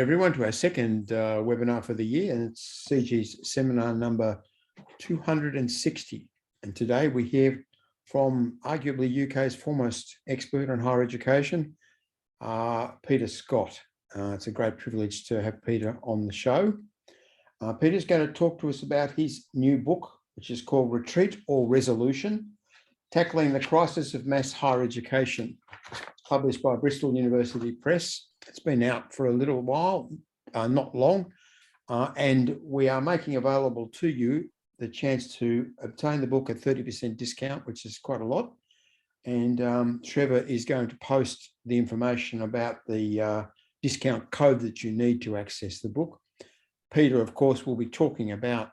Everyone to our second webinar for the year, and it's CG's seminar number 260. And today we hear from arguably UK's foremost expert on higher education, Peter Scott. It's a great privilege to have Peter on the show. Peter's going to talk to us about his new book, which is called Retreat or Resolution, Tackling the Crisis of Mass Higher Education, published by Bristol University Press. It's been out for a little while, not long, and we are making available to you the chance to obtain the book at 30% discount, which is quite a lot. And Trevor is going to post the information about the discount code that you need to access the book. Peter, of course, will be talking about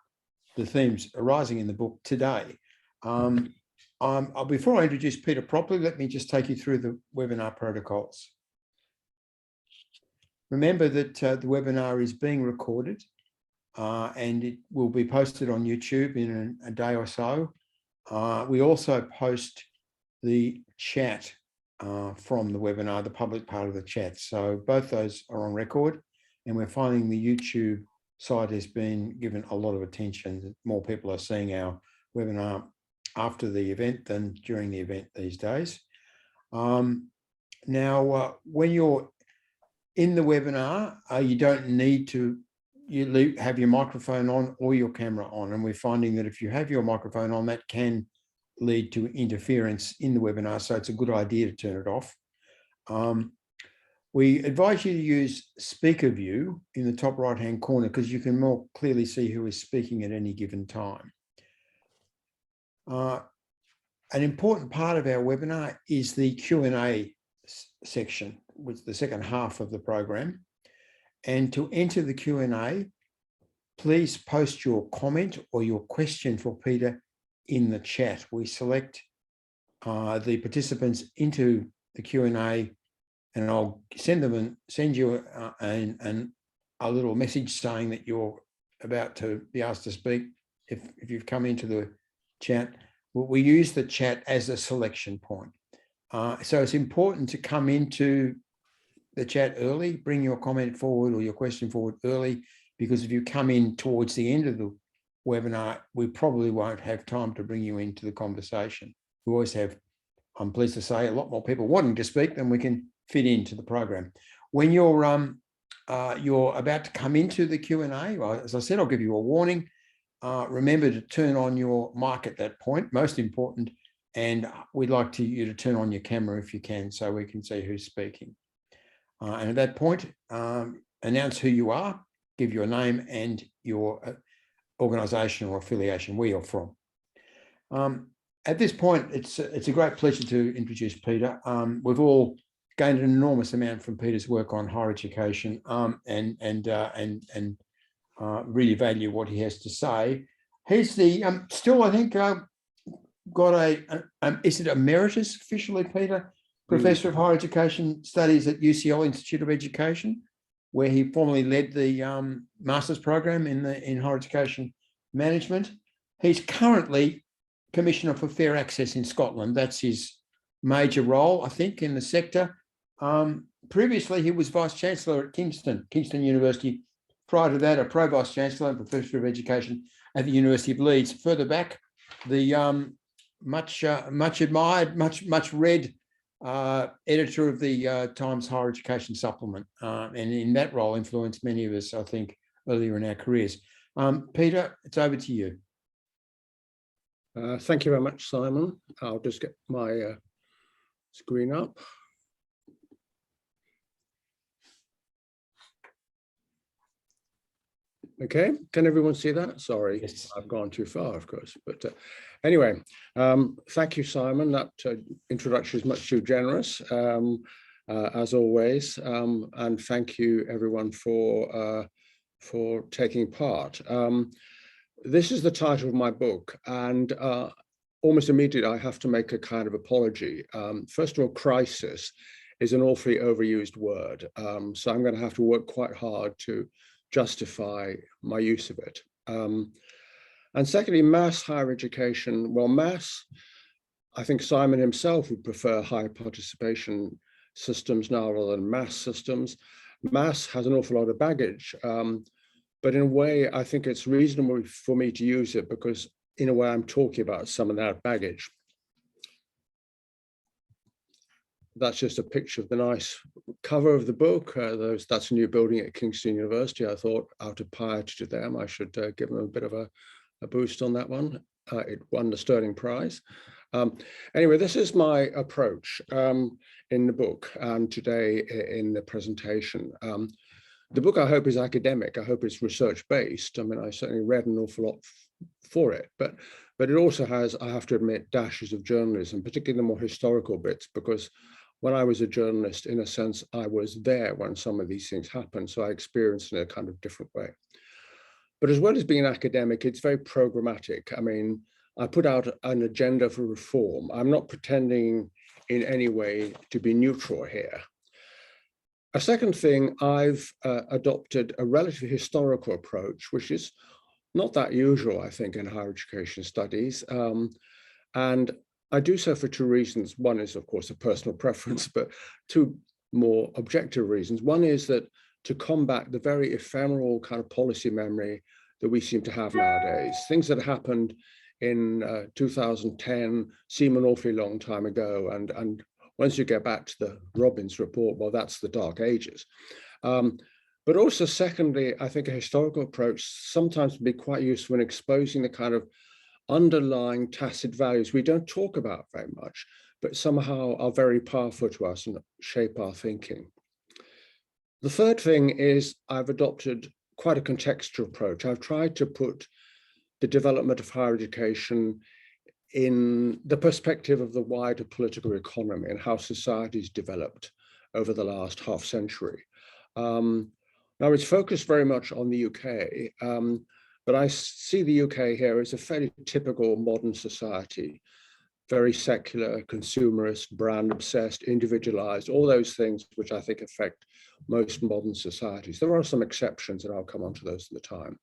the themes arising in the book today. Before I introduce Peter properly, let me just take you through the webinar protocols. Remember that the webinar is being recorded and it will be posted on YouTube in a day or so. We also post the chat from the webinar, the public part of the chat. So both those are on record, and we're finding the YouTube site has been given a lot of attention. More people are seeing our webinar after the event than during the event these days. Now, when you're in the webinar, you don't need to have your microphone on or your camera on. And we're finding that if you have your microphone on, that can lead to interference in the webinar. So it's a good idea to turn it off. We advise you to use speaker view in the top right-hand corner because you can more clearly see who is speaking at any given time. An important part of our webinar is the Q&A section, which is the second half of the program. And to enter the Q&A, please post your comment or your question for Peter in the chat. We select the participants into the Q&A, and I'll send you a little message saying that you're about to be asked to speak if you've come into the chat. We use the chat as a selection point. So it's important to come into the chat early, bring your comment forward or your question forward early, because if you come in towards the end of the webinar, we probably won't have time to bring you into the conversation. We always have, I'm pleased to say, a lot more people wanting to speak than we can fit into the program. When you're about to come into the Q&A, well, as I said, I'll give you a warning. Remember to turn on your mic at that point, most important, and we'd like you to turn on your camera if you can, so we can see who's speaking. And at that point, announce who you are, give your name and your organisation or affiliation, where you're from. At this point, it's a great pleasure to introduce Peter. We've all gained an enormous amount from Peter's work on higher education and really value what he has to say. He's the still, I think, got is it emeritus officially, Peter? Professor of Higher Education Studies at UCL Institute of Education, where he formerly led the master's program in higher education management. He's currently Commissioner for Fair Access in Scotland. That's his major role, I think, in the sector. Previously, he was Vice Chancellor at Kingston University. Prior to that, a Pro Vice Chancellor and Professor of Education at the University of Leeds. Further back, the much admired, much read editor of the Times Higher Education Supplement, and in that role influenced many of us, I think, earlier in our careers. Peter, it's over to you. Thank you very much, Simon. I'll just get my screen up. Okay, can everyone see that? Sorry, yes. I've gone too far, of course. But anyway, thank you, Simon. That introduction is much too generous, as always. And thank you, everyone, for taking part. This is the title of my book, and almost immediately I have to make a kind of apology. First of all, crisis is an awfully overused word, so I'm going to have to work quite hard to justify my use of it. And secondly, mass higher education. Well, mass, I think Simon himself would prefer high participation systems now rather than mass systems. maths has an awful lot of baggage, but in a way, I think it's reasonable for me to use it because in a way, I'm talking about some of that baggage. That's just a picture of the nice cover of the book. That's a new building at Kingston University. I thought, out of piety to them, I should give them a bit of a boost on that one. It won the Sterling Prize. Anyway, this is my approach in the book and today in the presentation. The book, I hope, is academic. I hope it's research-based. I mean, I certainly read an awful lot for it, but it also has, I have to admit, dashes of journalism, particularly the more historical bits, because when I was a journalist, in a sense, I was there when some of these things happened, so I experienced it in a kind of different way. But as well as being academic, it's very programmatic. I mean, I put out an agenda for reform. I'm not pretending in any way to be neutral here. A second thing, I've adopted a relatively historical approach, which is not that usual, I think, in higher education studies. And I do so for two reasons. One is, of course, a personal preference, but two more objective reasons. One is that to combat the very ephemeral kind of policy memory that we seem to have nowadays. Things that happened in 2010 seem an awfully long time ago. And once you get back to the Robbins report, well, that's the dark ages. But also, secondly, I think a historical approach sometimes can be quite useful in exposing the kind of underlying tacit values we don't talk about very much, but somehow are very powerful to us and shape our thinking. The third thing is I've adopted quite a contextual approach. I've tried to put the development of higher education in the perspective of the wider political economy and how society's developed over the last half century. Now, it's focused very much on the UK, but I see the UK here as a fairly typical modern society, very secular, consumerist, brand obsessed, individualized, all those things which I think affect most modern societies. There are some exceptions, and I'll come on to those at the time.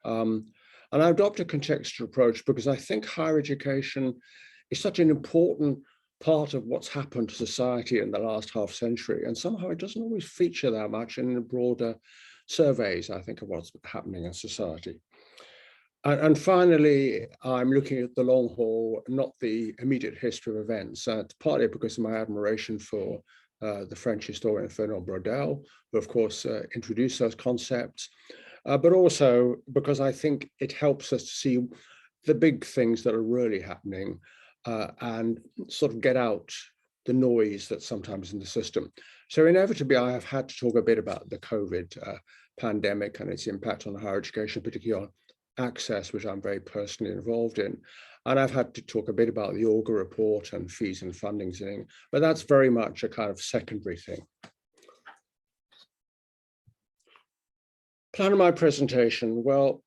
And I adopt a contextual approach because I think higher education is such an important part of what's happened to society in the last half century. And somehow it doesn't always feature that much in the broader surveys, I think, of what's happening in society. And finally, I'm looking at the long haul, not the immediate history of events, partly because of my admiration for the French historian Fernand Braudel, who of course introduced those concepts, but also because I think it helps us to see the big things that are really happening and sort of get out the noise that's sometimes in the system. So inevitably, I have had to talk a bit about the COVID pandemic and its impact on higher education, particularly on access, which I'm very personally involved in. And I've had to talk a bit about the Auger report and fees and funding thing, but that's very much a kind of secondary thing. Plan of my presentation, well,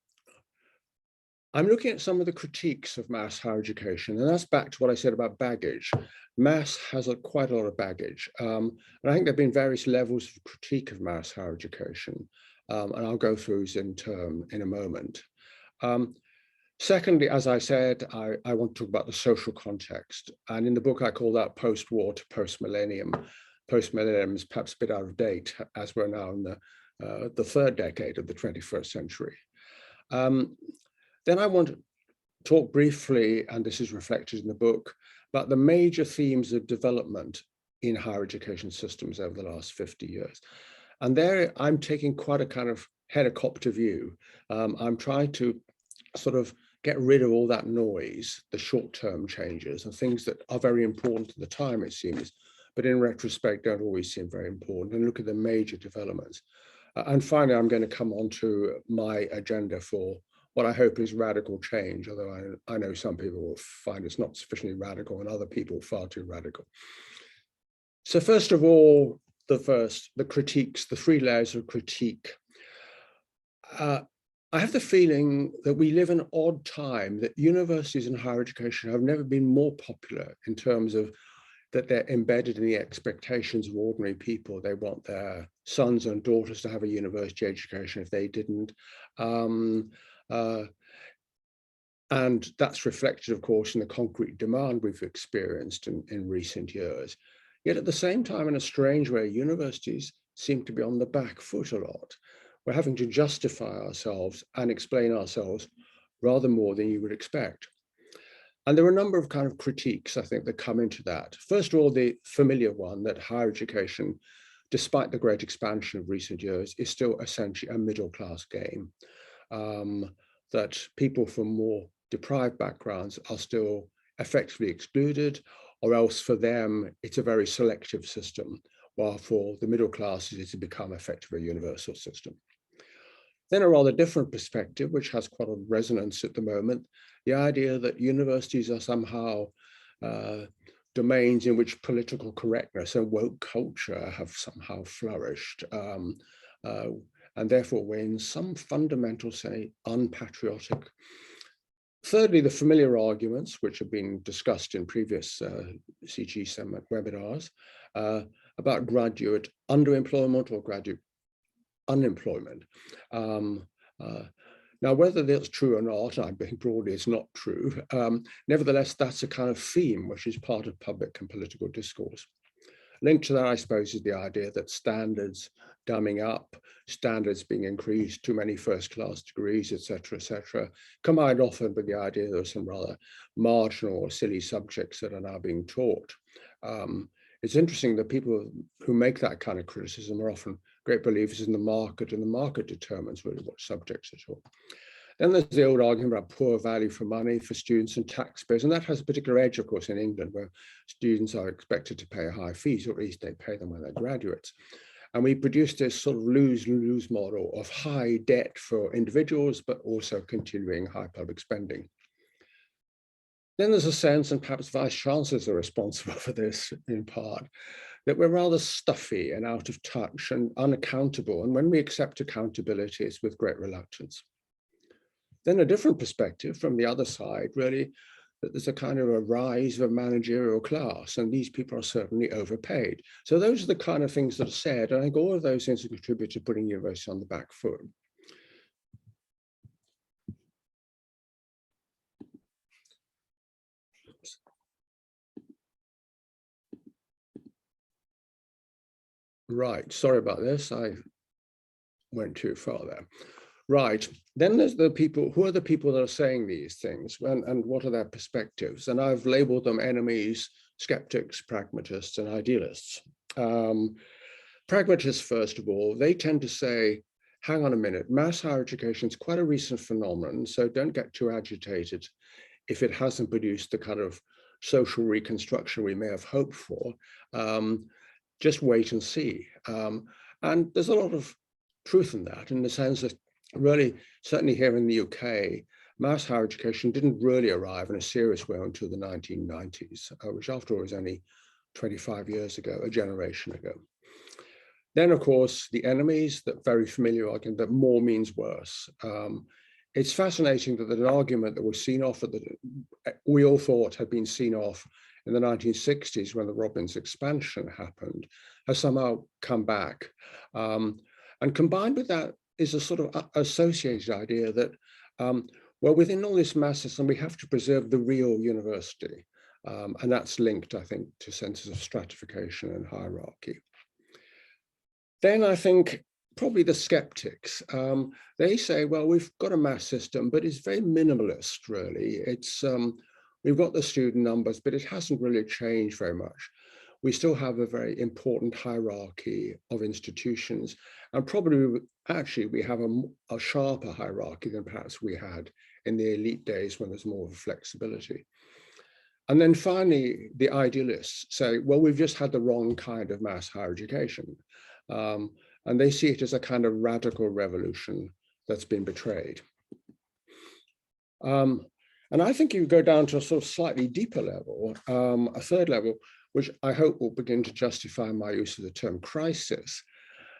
I'm looking at some of the critiques of mass higher education, and that's back to what I said about baggage. Mass has quite a lot of baggage, and I think there have been various levels of critique of mass higher education, and I'll go through those in turn in a moment. Secondly, as I said, I want to talk about the social context, and in the book I call that post-war to post-millennium. Post-millennium is perhaps a bit out of date, as we're now in the third decade of the 21st century. Then I want to talk briefly, and this is reflected in the book, about the major themes of development in higher education systems over the last 50 years. And there I'm taking quite a kind of helicopter view. I'm trying to sort of get rid of all that noise, the short-term changes and things that are very important at the time, it seems, but in retrospect don't always seem very important, and look at the major developments. And finally, I'm going to come on to my agenda for what I hope is radical change, although I know some people will find it's not sufficiently radical and other people far too radical. So first of all, the critiques, the three layers of critique. I have the feeling that we live in an odd time, that universities and higher education have never been more popular in terms of that they're embedded in the expectations of ordinary people. They want their sons and daughters to have a university education if they didn't. And that's reflected, of course, in the concrete demand we've experienced in recent years. Yet at the same time, in a strange way, universities seem to be on the back foot a lot. We're having to justify ourselves and explain ourselves rather more than you would expect. And there are a number of kind of critiques, I think, that come into that. First of all, the familiar one that higher education, despite the great expansion of recent years, is still essentially a middle-class game. That people from more deprived backgrounds are still effectively excluded, or else for them, it's a very selective system, while for the middle classes, it's become effectively a universal system. Then a rather different perspective, which has quite a resonance at the moment, the idea that universities are somehow domains in which political correctness and woke culture have somehow flourished. And therefore we're in some fundamental, say, unpatriotic. Thirdly, the familiar arguments, which have been discussed in previous CGHE webinars, about graduate underemployment or graduate unemployment. Now, whether that's true or not, I think broadly it's not true. Nevertheless, that's a kind of theme which is part of public and political discourse. Linked to that, I suppose, is the idea that standards dumbing up, standards being increased, too many first-class degrees, etc., combined often with the idea that there are some rather marginal or silly subjects that are now being taught. It's interesting that people who make that kind of criticism are often great believers in the market, and the market determines really what subjects are taught. Then there's the old argument about poor value for money for students and taxpayers, and that has a particular edge, of course, in England, where students are expected to pay high fees, or at least they pay them when they're graduates. And we produced this sort of lose-lose model of high debt for individuals, but also continuing high public spending. Then there's a sense, and perhaps vice chancellors are responsible for this in part, that we're rather stuffy and out of touch and unaccountable. And when we accept accountability, it's with great reluctance. Then a different perspective from the other side, really, that there's a kind of a rise of a managerial class, and these people are certainly overpaid. So those are the kind of things that are said. And I think all of those things contribute to putting university on the back foot. Right, sorry about this. I went too far there. Right, then there's the people, who are the people that are saying these things, and what are their perspectives? And I've labeled them enemies, skeptics, pragmatists, and idealists. Pragmatists, first of all, they tend to say, hang on a minute, mass higher education is quite a recent phenomenon, so don't get too agitated if it hasn't produced the kind of social reconstruction we may have hoped for. Just wait and see. And there's a lot of truth in that, in the sense that really, certainly here in the UK, mass higher education didn't really arrive in a serious way until the 1990s, which after all was only 25 years ago, a generation ago. Then, of course, the enemies, that very familiar argument that more means worse. It's fascinating that an argument that was seen off, we all thought had been seen off in the 1960s when the Robbins expansion happened, has somehow come back. And combined with that is a sort of associated idea that, well, within all this mass system, we have to preserve the real university. And that's linked, I think, to senses of stratification and hierarchy. Then I think probably the skeptics, they say, well, we've got a mass system, but it's very minimalist, really. It's, we've got the student numbers, but it hasn't really changed very much. We still have a very important hierarchy of institutions, and probably actually we have a sharper hierarchy than perhaps we had in the elite days when there's more of a flexibility. And then finally, the idealists say, well, we've just had the wrong kind of mass higher education. And they see it as a kind of radical revolution that's been betrayed. And I think you go down to a sort of slightly deeper level, a third level, which I hope will begin to justify my use of the term crisis.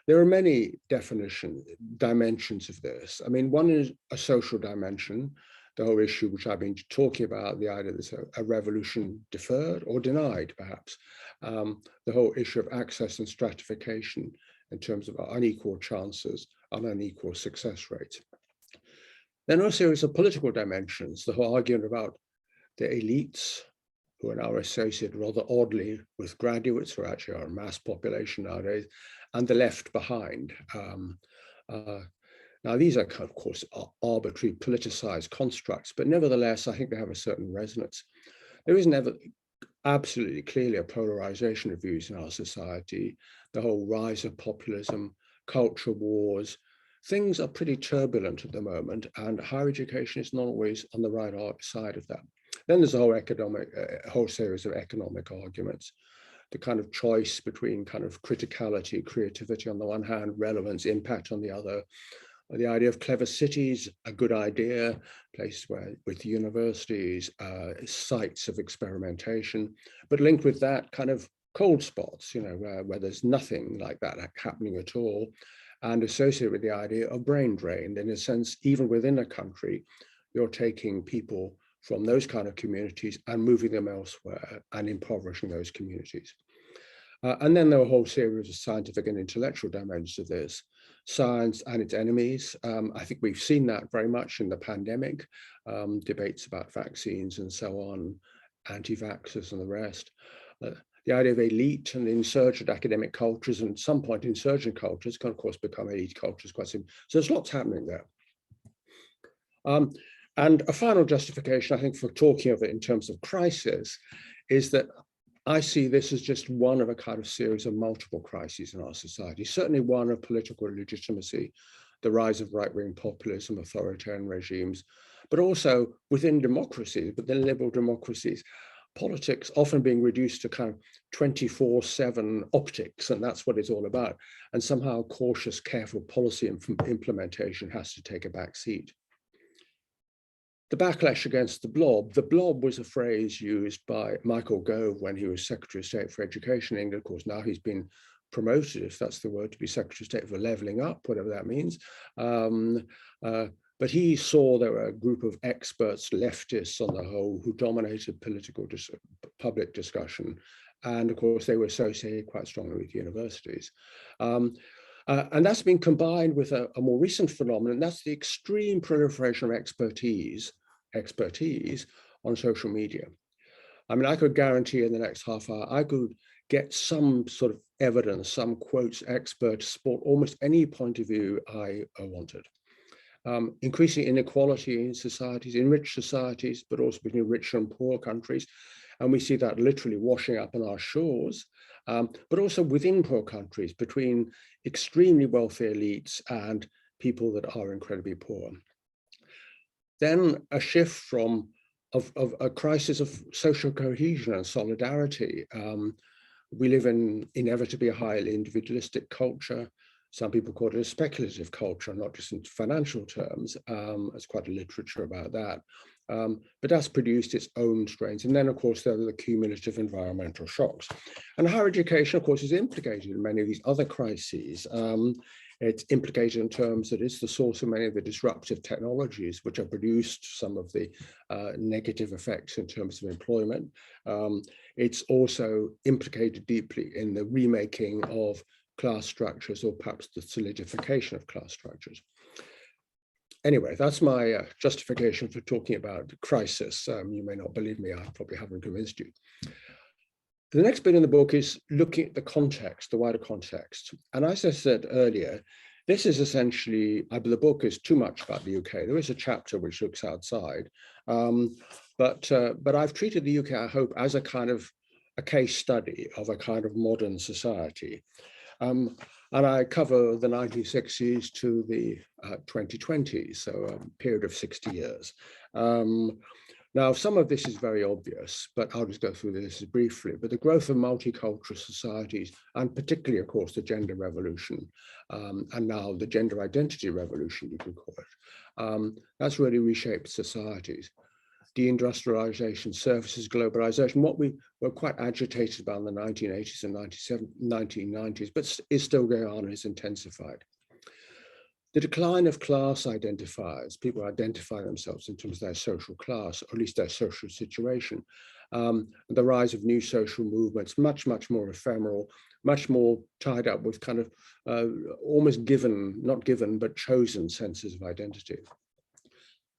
There are many dimensions of this. I mean, one is a social dimension, the whole issue which I've been talking about, the idea that a revolution deferred or denied, perhaps. The whole issue of access and stratification in terms of unequal chances and unequal success rates. Then also there is a political dimensions, the whole argument about the elites who are now associated rather oddly with graduates, who actually are a mass population nowadays, and the left behind. Now, these are, of course, arbitrary politicized constructs, but nevertheless, I think they have a certain resonance. There is never absolutely clearly a polarization of views in our society, the whole rise of populism, culture wars. Things are pretty turbulent at the moment, and higher education is not always on the right side of that. Then there's a whole series of economic arguments, the kind of choice between kind of criticality, creativity on the one hand, relevance, impact on the other. The idea of clever cities, a good idea, places where with universities, sites of experimentation, but linked with that kind of cold spots, you know, where there's nothing like that happening at all, and associated with the idea of brain drain. In a sense, even within a country, you're taking people from those kind of communities and moving them elsewhere and impoverishing those communities. And then there are a whole series of scientific and intellectual dimensions of this. Science and its enemies. I think we've seen that very much in the pandemic, debates about vaccines and so on, anti-vaxxers and the rest. The idea of elite and insurgent academic cultures, and at some point insurgent cultures can of course become elite cultures quite soon. So there's lots happening there. And a final justification, I think, for talking of it in terms of crisis is that I see this as just one of a kind of series of multiple crises in our society, certainly one of political legitimacy, the rise of right-wing populism, authoritarian regimes, but also within democracies, within liberal democracies, politics often being reduced to kind of 24/7 optics, and that's what it's all about. And somehow cautious, careful policy implementation has to take a back seat. The backlash against the blob was a phrase used by Michael Gove when he was Secretary of State for Education in England. Of course, now he's been promoted, if that's the word, to be Secretary of State for levelling up, whatever that means. But he saw there were a group of experts, leftists on the whole, who dominated public discussion. And of course, they were associated quite strongly with universities. And that's been combined with a more recent phenomenon, that's the extreme proliferation of expertise on social media. I mean, I could guarantee in the next half hour, I could get some sort of evidence, some quotes, expert support, almost any point of view I wanted. Increasing inequality in societies, in rich societies, but also between rich and poor countries. And we see that literally washing up on our shores, but also within poor countries, between extremely wealthy elites and people that are incredibly poor. Then a shift of a crisis of social cohesion and solidarity. We live in inevitably a highly individualistic culture. Some people call it a speculative culture, not just in financial terms. There's quite a literature about that. But that's produced its own strains. And then, of course, there are the cumulative environmental shocks. And higher education, of course, is implicated in many of these other crises. It's implicated in terms that it's the source of many of the disruptive technologies which have produced some of the negative effects in terms of employment. It's also implicated deeply in the remaking of class structures, or perhaps the solidification of class structures. Anyway, that's my justification for talking about crisis. You may not believe me, I probably haven't convinced you. The next bit in the book is looking at the context, the wider context. And as I said earlier, this is essentially, the book is too much about the UK. There is a chapter which looks outside, but I've treated the UK, I hope, as a kind of a case study of a kind of modern society. And I cover the 1960s to the 2020s, so a period of 60 years. Now, some of this is very obvious, but I'll just go through this briefly. But the growth of multicultural societies, and particularly, of course, the gender revolution, and now the gender identity revolution, you can call it, that's really reshaped societies. Deindustrialization, services, globalization, what we were quite agitated about in the 1980s and 1990s, but is still going on and is intensified. The decline of class identifiers, people identify themselves in terms of their social class, or at least their social situation. The rise of new social movements, much more ephemeral, much more tied up with kind of almost given, not given, but chosen senses of identity.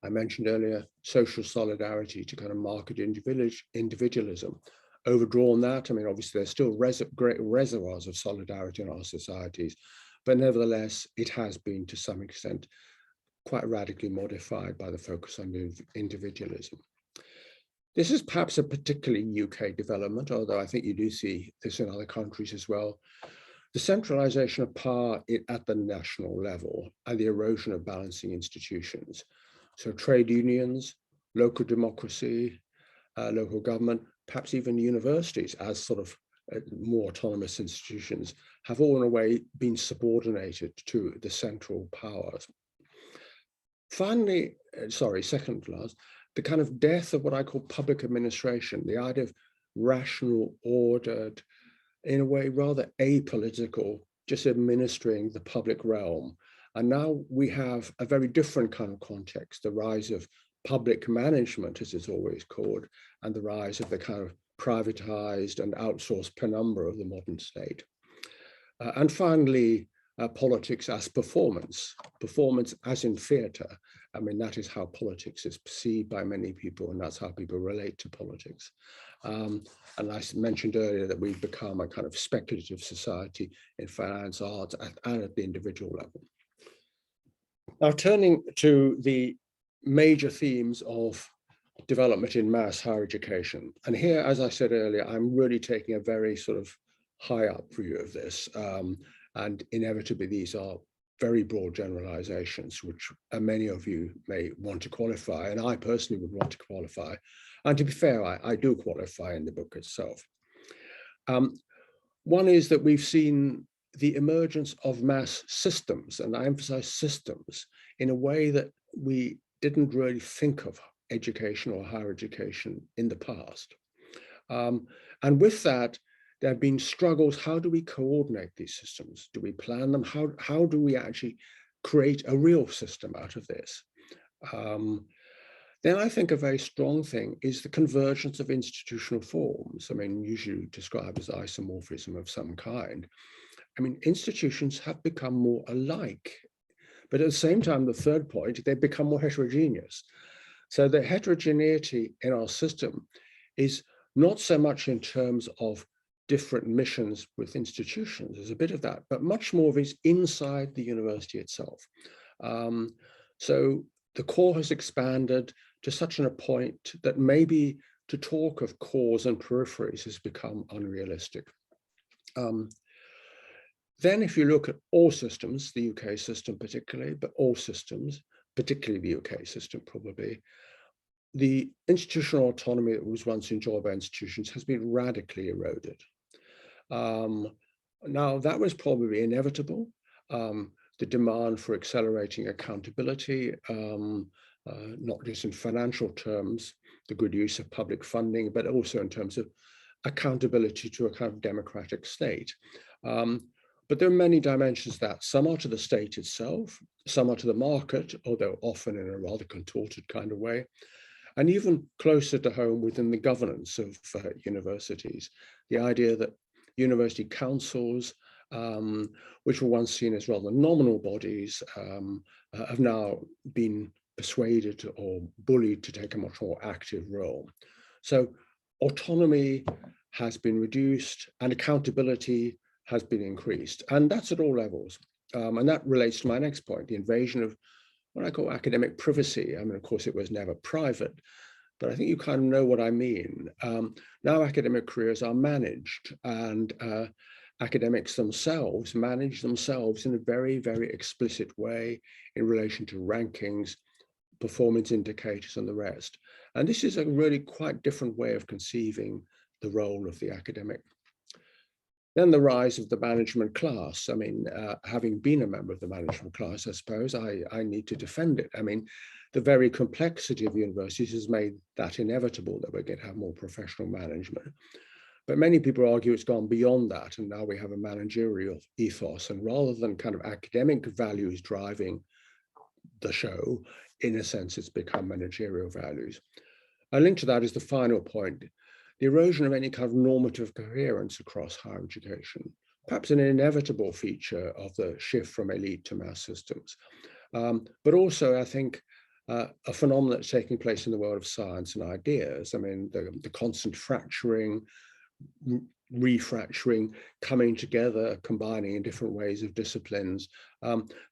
I mentioned earlier social solidarity to kind of market individualism, overdrawn that. I mean, obviously, there's still great reservoirs of solidarity in our societies, but nevertheless, it has been to some extent quite radically modified by the focus on individualism. This is perhaps a particularly UK development, although I think you do see this in other countries as well. The centralization of power at the national level and the erosion of balancing institutions. So trade unions, local democracy, local government, perhaps even universities as sort of more autonomous institutions have all in a way been subordinated to the central powers. Finally, second to last, the kind of death of what I call public administration, the idea of rational, ordered, in a way rather apolitical, just administering the public realm. And now we have a very different kind of context, the rise of public management, as it's always called, and the rise of the kind of privatized and outsourced penumbra of the modern state. And finally, politics as performance as in theatre. I mean, that is how politics is perceived by many people, and that's how people relate to politics. And I mentioned earlier that we've become a kind of speculative society in finance, arts, and at the individual level. Now, turning to the major themes of development in mass higher education. And here, as I said earlier, I'm really taking a very sort of high up view of this. And inevitably, these are very broad generalizations, which many of you may want to qualify, and I personally would want to qualify. And to be fair, I do qualify in the book itself. One is that we've seen the emergence of mass systems, and I emphasize systems, in a way that we didn't really think of education or higher education in the past. And with that, there have been struggles. How do we coordinate these systems? Do we plan them? How do we actually create a real system out of this? Then I think a very strong thing is the convergence of institutional forms. I mean, usually described as isomorphism of some kind. I mean, institutions have become more alike, but at the same time, the third point, they've become more heterogeneous. So the heterogeneity in our system is not so much in terms of different missions with institutions, there's a bit of that, but much more of it is inside the university itself. So the core has expanded to such a point that maybe to talk of cores and peripheries has become unrealistic. Then if you look at all systems, the UK system particularly, but all systems, particularly the UK system probably, the institutional autonomy that was once enjoyed by institutions has been radically eroded. Now, that was probably inevitable. The demand for accelerating accountability, not just in financial terms, the good use of public funding, but also in terms of accountability to a kind of democratic state. But there are many dimensions to that. Some are to the state itself, some are to the market, although often in a rather contorted kind of way, and even closer to home within the governance of universities. The idea that university councils, which were once seen as rather nominal bodies, have now been persuaded or bullied to take a much more active role. So autonomy has been reduced and accountability has been increased, and that's at all levels. And that relates to my next point, the invasion of what I call academic privacy. I mean, of course, it was never private, but I think you kind of know what I mean. Now academic careers are managed, and academics themselves manage themselves in a very, very explicit way in relation to rankings, performance indicators, and the rest. And this is a really quite different way of conceiving the role of the academic. Then the rise of the management class. I mean, having been a member of the management class, I suppose I need to defend it. I mean, the very complexity of universities has made that inevitable, that we're going to have more professional management. But many people argue it's gone beyond that, and now we have a managerial ethos. And rather than kind of academic values driving the show, in a sense, it's become managerial values. A link to that is the final point, the erosion of any kind of normative coherence across higher education, perhaps an inevitable feature of the shift from elite to mass systems. But also, I think, a phenomenon that's taking place in the world of science and ideas. I mean, the constant fracturing, refracturing, coming together, combining in different ways of disciplines,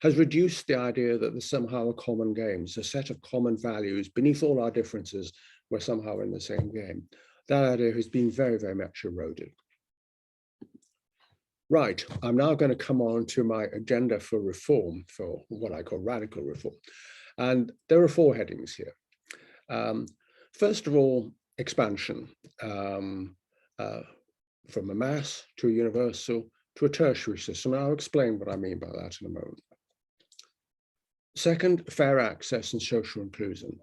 has reduced the idea that there's somehow a common game, it's a set of common values beneath all our differences, we're somehow in the same game. That idea has been very, very much eroded. Right, I'm now going to come on to my agenda for reform, for what I call radical reform. And there are 4 headings here. First of all, expansion, from a mass to a universal to a tertiary system. And I'll explain what I mean by that in a moment. Second, fair access and social inclusion.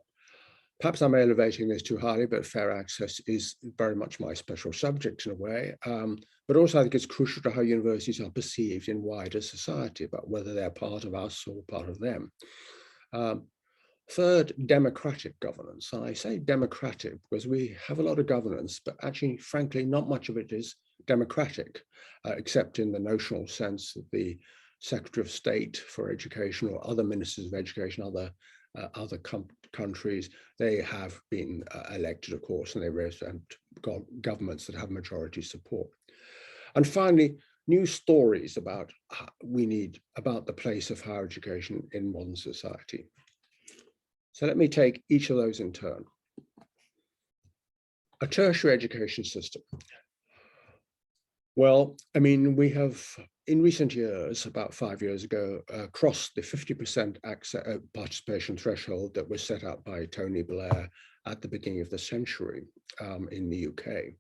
Perhaps I'm elevating this too highly, but fair access is very much my special subject in a way. But also I think it's crucial to how universities are perceived in wider society, about whether they're part of us or part of them. Third, democratic governance. And I say democratic because we have a lot of governance, but actually, frankly, not much of it is democratic, except in the notional sense that the Secretary of State for Education or other ministers of education, other countries, they have been elected, of course, and they represent governments that have majority support. And finally, new stories about the place of higher education in modern society. So let me take each of those in turn. A tertiary education system. Well, I mean, we have, in recent years, about 5 years ago, crossed the 50% participation threshold that was set out by Tony Blair at the beginning of the century in the UK.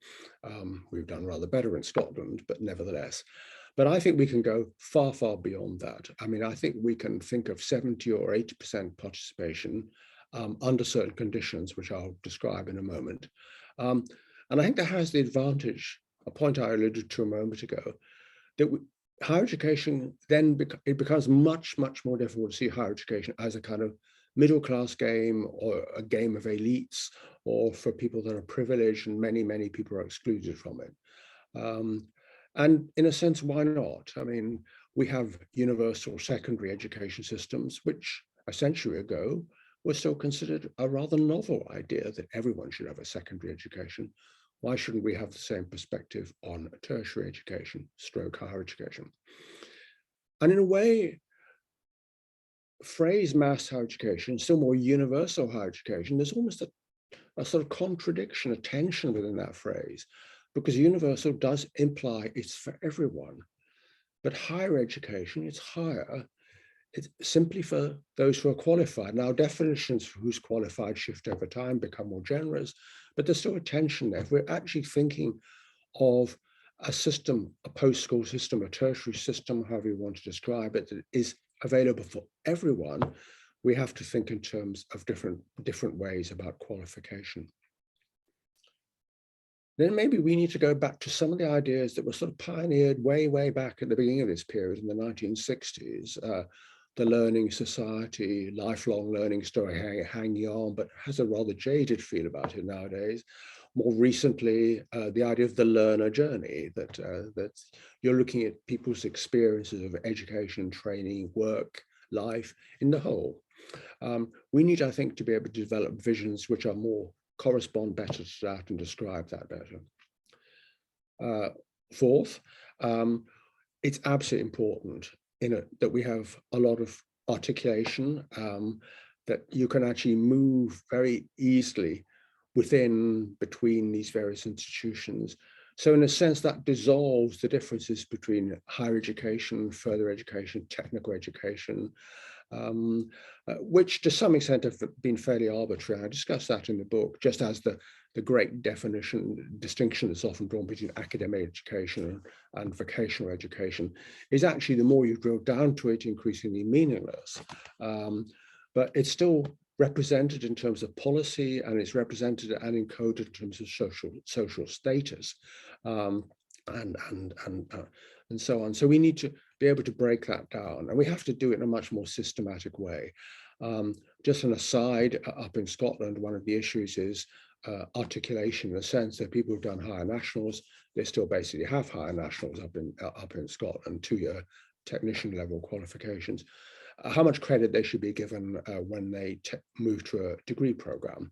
We've done rather better in Scotland, but nevertheless. But I think we can go far, far beyond that. I mean, I think we can think of 70 or 80% participation under certain conditions, which I'll describe in a moment. And I think that has the advantage, a point I alluded to a moment ago, that higher education then it becomes much, much more difficult to see higher education as a kind of middle-class game or a game of elites or for people that are privileged, and many, many people are excluded from it. And in a sense, why not? I mean, we have universal secondary education systems, which a century ago were still considered a rather novel idea that everyone should have a secondary education. Why shouldn't we have the same perspective on tertiary education, stroke higher education? And in a way, phrase mass higher education, still more universal higher education, there's almost a sort of contradiction, a tension within that phrase, because universal does imply it's for everyone. But higher education, it's higher, it's simply for those who are qualified. Now, definitions for who's qualified shift over time, become more generous, but there's still a tension there. If we're actually thinking of a system, a post-school system, a tertiary system, however you want to describe it, that is available for everyone, we have to think in terms of different ways about qualification. Then maybe we need to go back to some of the ideas that were sort of pioneered way, way back at the beginning of this period in the 1960s. The learning society, lifelong learning story hanging on, but has a rather jaded feel about it nowadays. More recently, the idea of the learner journey, that you're looking at people's experiences of education, training, work, life in the whole. We need, I think, to be able to develop visions which are more correspond better to that and describe that better. Fourth, it's absolutely important that we have a lot of articulation, that you can actually move very easily between these various institutions. So in a sense, that dissolves the differences between higher education, further education, technical education, which to some extent have been fairly arbitrary. I discuss that in the book, just as the great distinction that's often drawn between academic education and vocational education is actually, the more you drill down to it, increasingly meaningless. But it's still represented in terms of policy, and it's represented and encoded in terms of social status, and so on. So we need to be able to break that down, and we have to do it in a much more systematic way. Just an aside, up in Scotland, one of the issues is articulation, in the sense that people who've done higher nationals, they still basically have higher nationals up in Scotland, 2-year technician level qualifications. How much credit they should be given when they move to a degree program.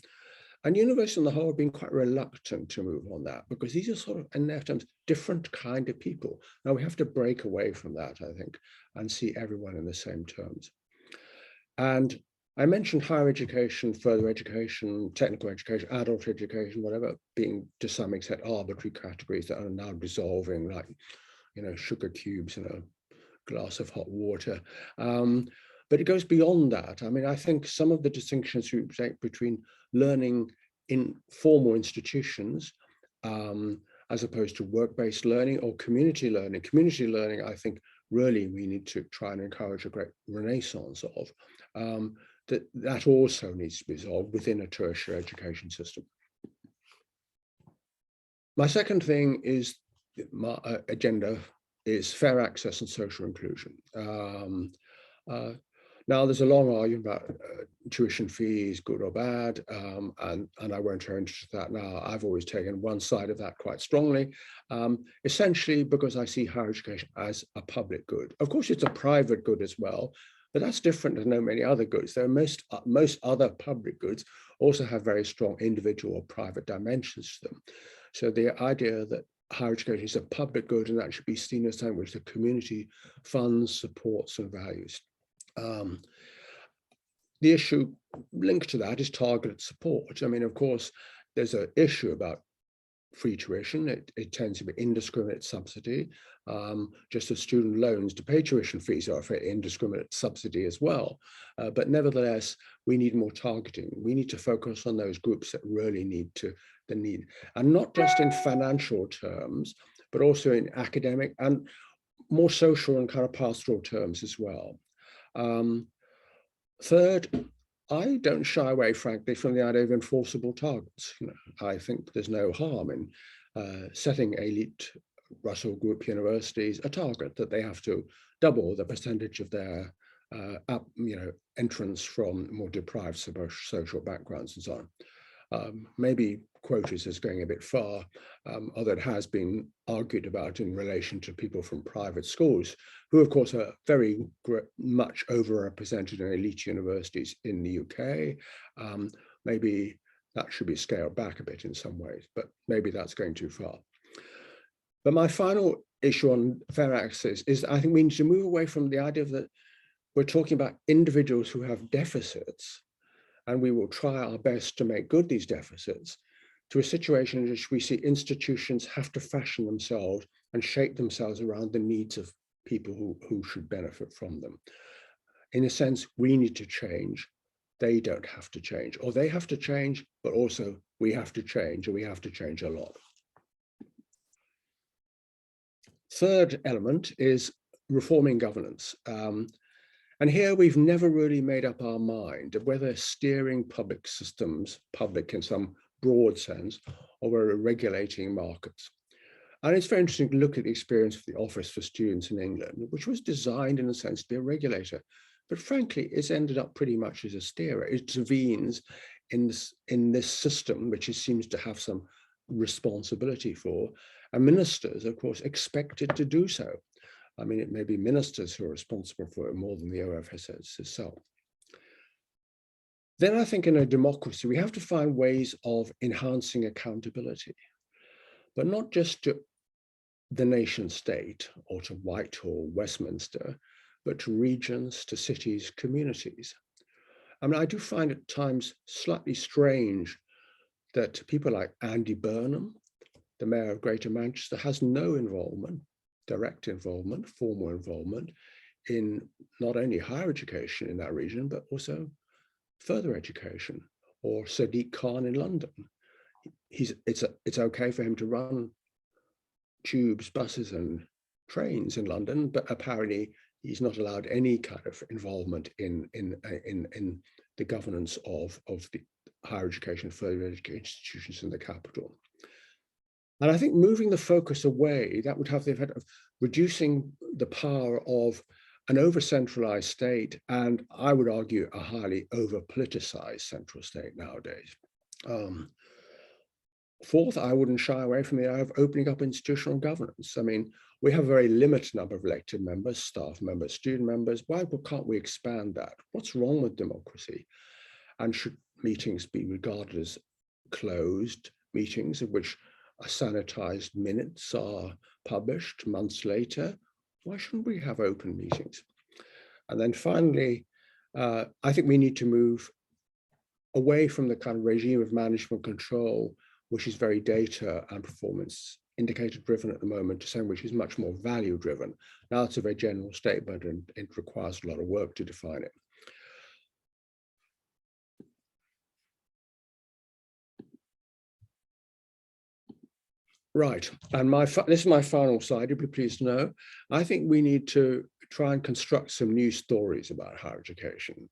And universities on the whole have been quite reluctant to move on that because these are sort of, in their terms, different kind of people. Now we have to break away from that, I think, and see everyone in the same terms. And I mentioned higher education, further education, technical education, adult education, whatever, being to some extent arbitrary categories that are now dissolving like, you know, sugar cubes in a glass of hot water. But it goes beyond that. I mean, I think some of the distinctions you make between learning in formal institutions as opposed to work-based learning or community learning. Community learning, I think, really we need to try and encourage a great renaissance of. That also needs to be resolved within a tertiary education system. My second thing is my agenda is fair access and social inclusion. Now there's a long argument about tuition fees, good or bad, and I won't go into that now. I've always taken one side of that quite strongly, essentially because I see higher education as a public good. Of course, it's a private good as well, but that's different than so many other goods. There are most other public goods also have very strong individual or private dimensions to them. So the idea that higher education is a public good and that should be seen as something which the community funds, supports, and values. The issue linked to that is targeted support. I mean, of course, there's an issue about free tuition. It tends to be indiscriminate subsidy. Just as student loans to pay tuition fees are for indiscriminate subsidy as well. But nevertheless, we need more targeting. We need to focus on those groups that really need the need, and not just in financial terms, but also in academic and more social and kind of pastoral terms as well. Third, I don't shy away, frankly, from the idea of enforceable targets. You know, I think there's no harm in setting elite Russell Group universities a target that they have to double the percentage of their entrance from more deprived social backgrounds and so on. Maybe quotas is going a bit far, although it has been argued about in relation to people from private schools, who of course are very much overrepresented in elite universities in the UK. Maybe that should be scaled back a bit in some ways, but maybe that's going too far. But my final issue on fair access is I think we need to move away from the idea that we're talking about individuals who have deficits, and we will try our best to make good these deficits, to a situation in which we see institutions have to fashion themselves and shape themselves around the needs of people who should benefit from them. In a sense, we need to change. They don't have to change, or they have to change, but also we have to change, and we have to change a lot. Third element is reforming governance. And here we've never really made up our mind of whether steering public systems, public in some broad sense, or we're regulating markets. And it's very interesting to look at the experience of the Office for Students in England, which was designed in a sense to be a regulator. But frankly, it's ended up pretty much as a steerer. It intervenes in this system, which it seems to have some responsibility for. And ministers, of course, expected to do so. I mean, it may be ministers who are responsible for it more than the OFSS itself. Then I think in a democracy, we have to find ways of enhancing accountability, but not just to the nation state or to Whitehall, Westminster, but to regions, to cities, communities. I mean, I do find at times slightly strange that people like Andy Burnham, the mayor of Greater Manchester, has no involvement, direct involvement, formal involvement in not only higher education in that region, but also further education, or Sadiq Khan in London. It's okay for him to run tubes, buses and trains in London, but apparently he's not allowed any kind of involvement in the governance of the higher education, further education institutions in the capital. And I think moving the focus away, that would have the effect of reducing the power of an over-centralized state, and I would argue a highly over-politicized central state nowadays. Fourth, I wouldn't shy away from the idea of opening up institutional governance. I mean, we have a very limited number of elected members, staff members, student members. Why can't we expand that? What's wrong with democracy? And should meetings be regarded as closed meetings of which sanitized minutes are published months later. Why shouldn't we have open meetings? And then finally, I think we need to move away from the kind of regime of management control, which is very data and performance indicator driven at the moment, to something which is much more value driven. Now it's a very general statement and it requires a lot of work to define it. Right, and this is my final slide, you'll be pleased to know. I think we need to try and construct some new stories about higher education.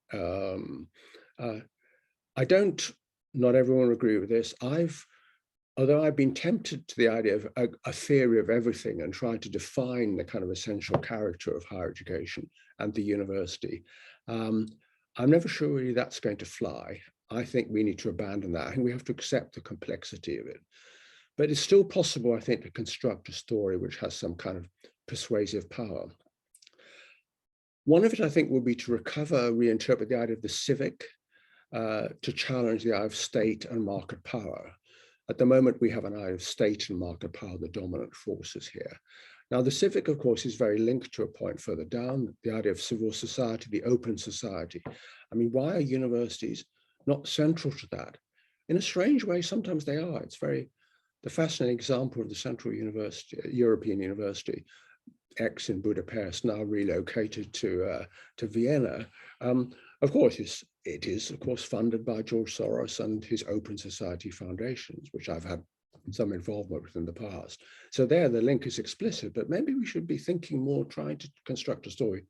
Not everyone will agree with this. Although I've been tempted to the idea of a theory of everything and trying to define the kind of essential character of higher education and the university, I'm never sure really that's going to fly. I think we need to abandon that. I think we have to accept the complexity of it. But it's still possible, I think, to construct a story which has some kind of persuasive power. One of it, I think, will be to recover, reinterpret the idea of the civic, to challenge the idea of state and market power. At the moment, we have an idea of state and market power, the dominant forces here. Now, the civic, of course, is very linked to a point further down, the idea of civil society, the open society. I mean, why are universities not central to that? In a strange way, sometimes they are. It's the fascinating example of the Central University, European University, X in Budapest, now relocated to Vienna. Of course, it is, of course, funded by George Soros and his Open Society Foundations, which I've had some involvement with in the past. So there, the link is explicit, but maybe we should be thinking more, trying to construct a story.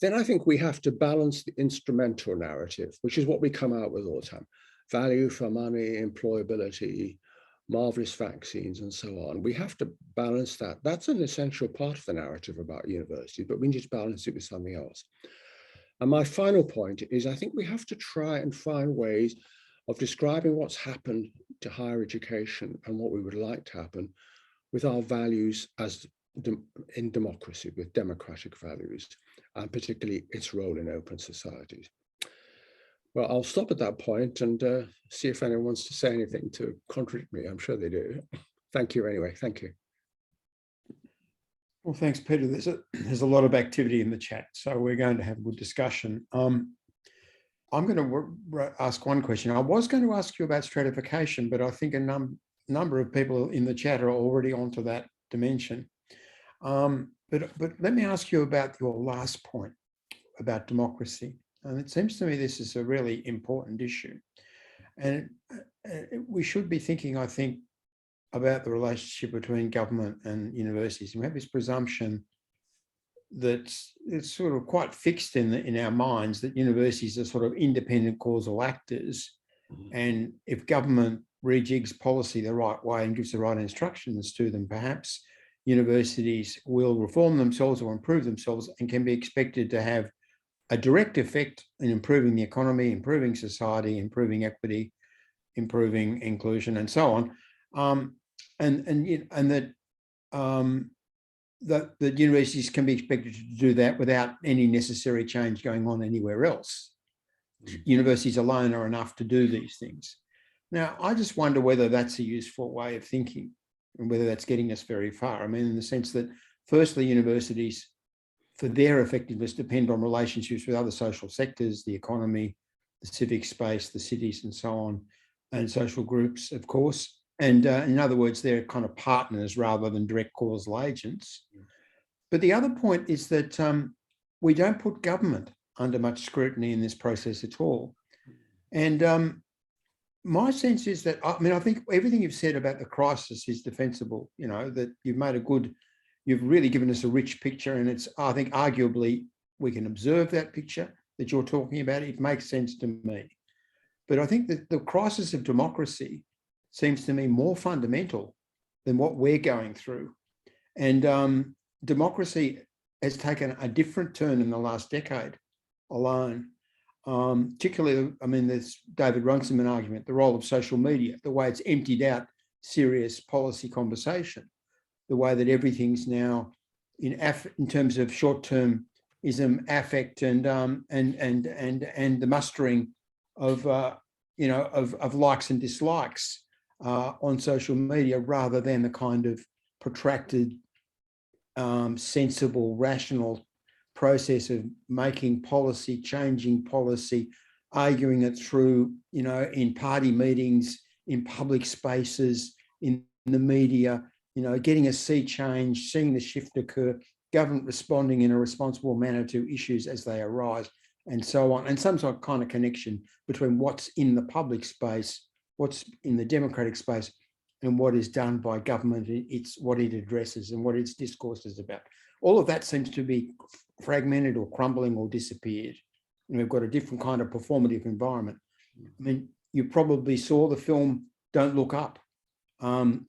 Then I think we have to balance the instrumental narrative, which is what we come out with all the time. Value for money, employability, marvelous vaccines, and so on. We have to balance that. That's an essential part of the narrative about university, but we need to balance it with something else. And my final point is, I think we have to try and find ways of describing what's happened to higher education and what we would like to happen with our values as in democracy, with democratic values, and particularly its role in open societies. Well, I'll stop at that point and see if anyone wants to say anything to contradict me. I'm sure they do. Thank you anyway. Thank you. Well, thanks, Peter. There's a lot of activity in the chat, so we're going to have a good discussion. I'm going to ask one question. I was going to ask you about stratification, but I think a number of people in the chat are already onto that dimension. But let me ask you about your last point about democracy. And it seems to me this is a really important issue. And we should be thinking, I think, about the relationship between government and universities. We have this presumption that it's sort of quite fixed in our minds that universities are sort of independent causal actors. And if government rejigs policy the right way and gives the right instructions to them, perhaps universities will reform themselves or improve themselves and can be expected to have a direct effect in improving the economy, improving society, improving equity, improving inclusion, and so on. That universities can be expected to do that without any necessary change going on anywhere else. Universities alone are enough to do these things. Now, I just wonder whether that's a useful way of thinking and whether that's getting us very far. I mean, in the sense that, firstly, universities, for their effectiveness, depend on relationships with other social sectors, the economy, the civic space, the cities, and so on, and social groups, of course. And in other words, they're kind of partners rather than direct causal agents. But the other point is that we don't put government under much scrutiny in this process at all. And my sense is that, I mean, I think everything you've said about the crisis is defensible, you know, that you've really given us a rich picture, and it's, I think, arguably, we can observe that picture that you're talking about. It makes sense to me. But I think that the crisis of democracy seems to me more fundamental than what we're going through. And democracy has taken a different turn in the last decade alone. Particularly, I mean, there's David Runciman argument, the role of social media, the way it's emptied out serious policy conversation, the way that everything's now in terms of short-termism, affect, and the mustering of of likes and dislikes on social media, rather than the kind of protracted, sensible, rational process of making policy, changing policy, arguing it through, in party meetings, in public spaces, in the media, getting a sea change, seeing the shift occur, government responding in a responsible manner to issues as they arise, and so on, and some sort of kind of connection between what's in the public space, what's in the democratic space, and what is done by government, it's what it addresses and what its discourse is about. All of that seems to be fragmented or crumbling or disappeared. And we've got a different kind of performative environment. I mean, you probably saw the film Don't Look Up.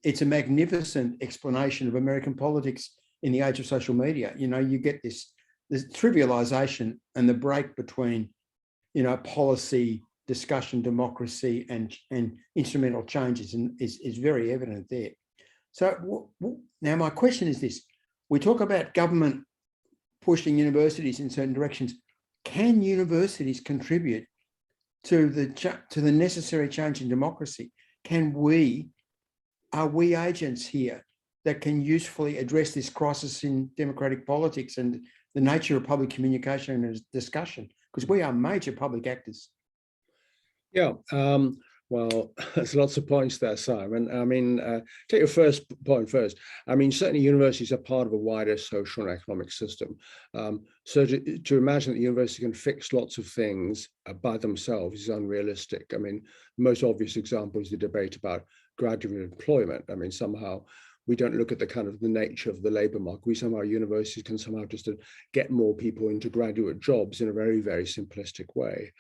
It's a magnificent explanation of American politics in the age of social media. You get this trivialization and the break between, policy, discussion, democracy, and instrumental changes, and is very evident there. So now my question is this: we talk about government pushing universities in certain directions. Can universities contribute to the necessary change in democracy? Are we agents here that can usefully address this crisis in democratic politics and the nature of public communication and discussion? Because we are major public actors. Yeah, well, there's lots of points there, Simon. I mean, take your first point first. I mean, certainly universities are part of a wider social and economic system. So to imagine that the university can fix lots of things by themselves is unrealistic. I mean, the most obvious example is the debate about graduate employment. I mean, somehow we don't look at the nature of the labour market. Universities can somehow just get more people into graduate jobs in a very, very simplistic way.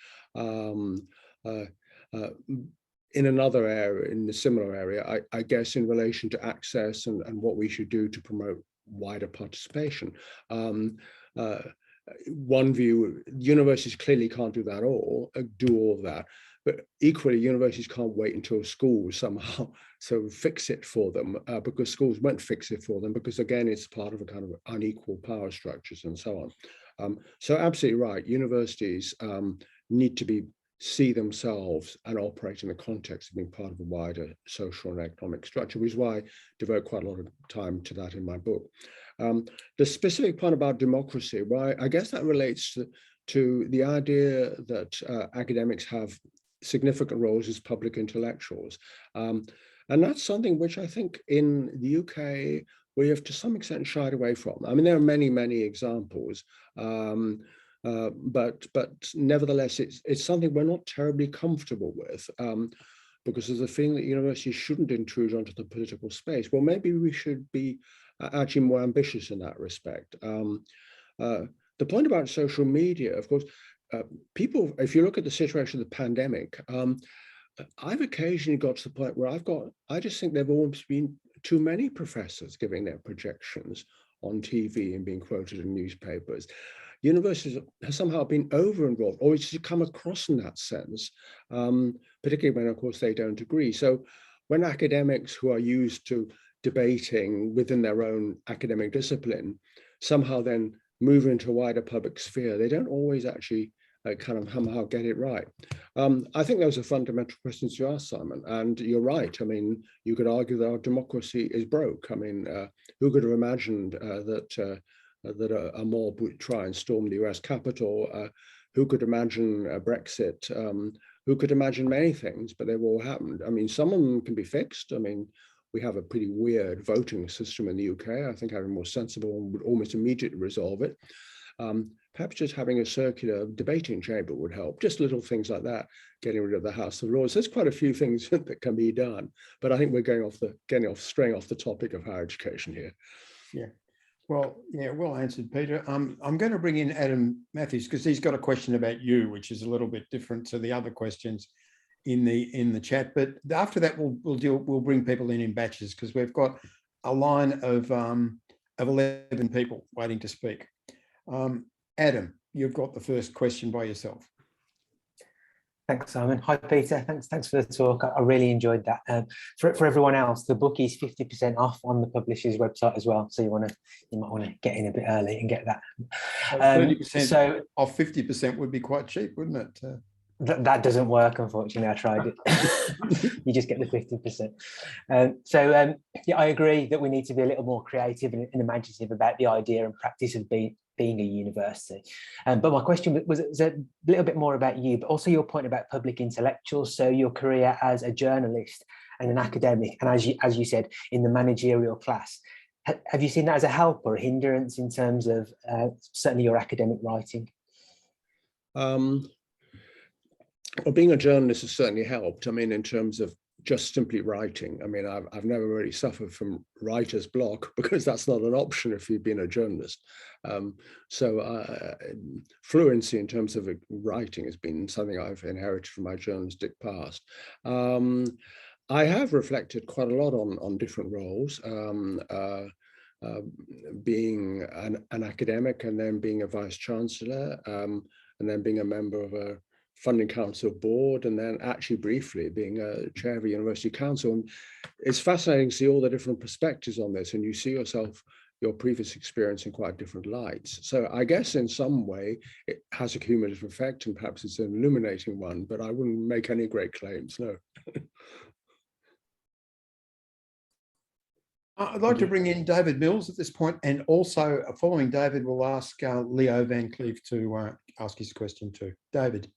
In another area, in a similar area, I guess in relation to access and what we should do to promote wider participation. One view, universities clearly can't do all of that, but equally universities can't wait until schools somehow fix it for them, because schools won't fix it for them, because again, it's part of a kind of unequal power structures and so on. So absolutely right, universities need to see themselves and operate in the context of being part of a wider social and economic structure, which is why I devote quite a lot of time to that in my book. The specific point about democracy, well, I guess that relates to the idea that academics have significant roles as public intellectuals. And that's something which I think in the UK, we have to some extent shied away from. I mean, there are many, many examples. But nevertheless, it's something we're not terribly comfortable with, because there's a feeling that universities shouldn't intrude onto the political space. Well, maybe we should be actually more ambitious in that respect. The point about social media, of course, people, if you look at the situation of the pandemic, I've occasionally got to the point where I just think there've always been too many professors giving their projections on TV and being quoted in newspapers. Universities have somehow been over-involved, or it's come across in that sense, particularly when, of course, they don't agree. So when academics who are used to debating within their own academic discipline somehow then move into a wider public sphere, they don't always actually kind of somehow get it right. I think those are fundamental questions you ask, Simon, and you're right. I mean, you could argue that our democracy is broke. I mean, who could have imagined that a mob would try and storm the US Capitol? Who could imagine Brexit? Who could imagine many things, but they've all happened. I mean, some of them can be fixed. I mean, we have a pretty weird voting system in the UK. I think having more sensible one would almost immediately resolve it. Perhaps just having a circular debating chamber would help. Just little things like that, getting rid of the House of Lords. There's quite a few things that can be done, but I think we're straying off the topic of higher education here. Yeah. Well, yeah, well answered, Peter. I'm going to bring in Adam Matthews because he's got a question about you, which is a little bit different to the other questions in the chat. But after that, we'll bring people in batches because we've got a line of 11 people waiting to speak. Adam, you've got the first question by yourself. Thanks, Simon. Hi, Peter. Thanks for the talk. I really enjoyed that. For everyone else, the book is 50% off on the publisher's website as well. So you might want to get in a bit early and get that. 30% off 50% would be quite cheap, wouldn't it? That doesn't work, unfortunately. I tried it. You just get the 50%. Yeah, I agree that we need to be a little more creative and imaginative about the idea and practice of being a university. But my question was a little bit more about you, but also your point about public intellectuals. So your career as a journalist and an academic, and as you said, in the managerial class. Have you seen that as a help or a hindrance in terms of certainly your academic writing? Well, being a journalist has certainly helped. I mean, in terms of just simply writing. I mean, I've never really suffered from writer's block because that's not an option if you've been a journalist. Fluency in terms of writing has been something I've inherited from my journalistic past. I have reflected quite a lot on different roles, being an academic and then being a vice chancellor, and then being a member of a funding council board, and then actually briefly being a chair of a university council. And it's fascinating to see all the different perspectives on this, and you see yourself, your previous experience in quite different lights. So I guess in some way it has a cumulative effect, and perhaps it's an illuminating one, but I wouldn't make any great claims, no. I'd like to bring in David Mills at this point, and also following David, we'll ask Leo Van Cleef to ask his question too. David.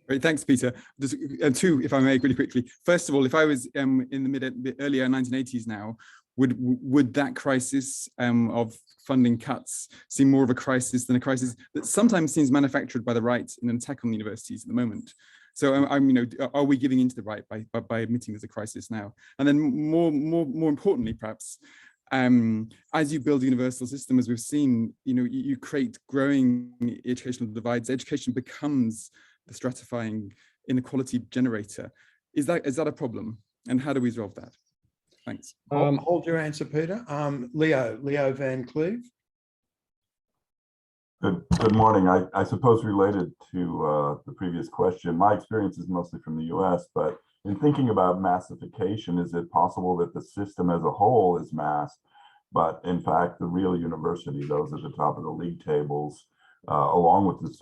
Great, thanks, Peter. Just two, if I may, really quickly. First of all, if I was in the earlier 1980s now, would that crisis of funding cuts seem more of a crisis than a crisis that sometimes seems manufactured by the right in an attack on the universities at the moment? So, are we giving into the right by admitting there's a crisis now? And then more importantly, perhaps, as you build a universal system, as we've seen, you create growing educational divides. Education becomes the stratifying inequality generator. Is that a problem? And how do we resolve that? Thanks. Hold your answer, Peter. Leo Van Cleef. Good morning. I suppose related to the previous question, my experience is mostly from the US, but in thinking about massification, is it possible that the system as a whole is mass, but in fact, the real university, those at the top of the league tables, along with the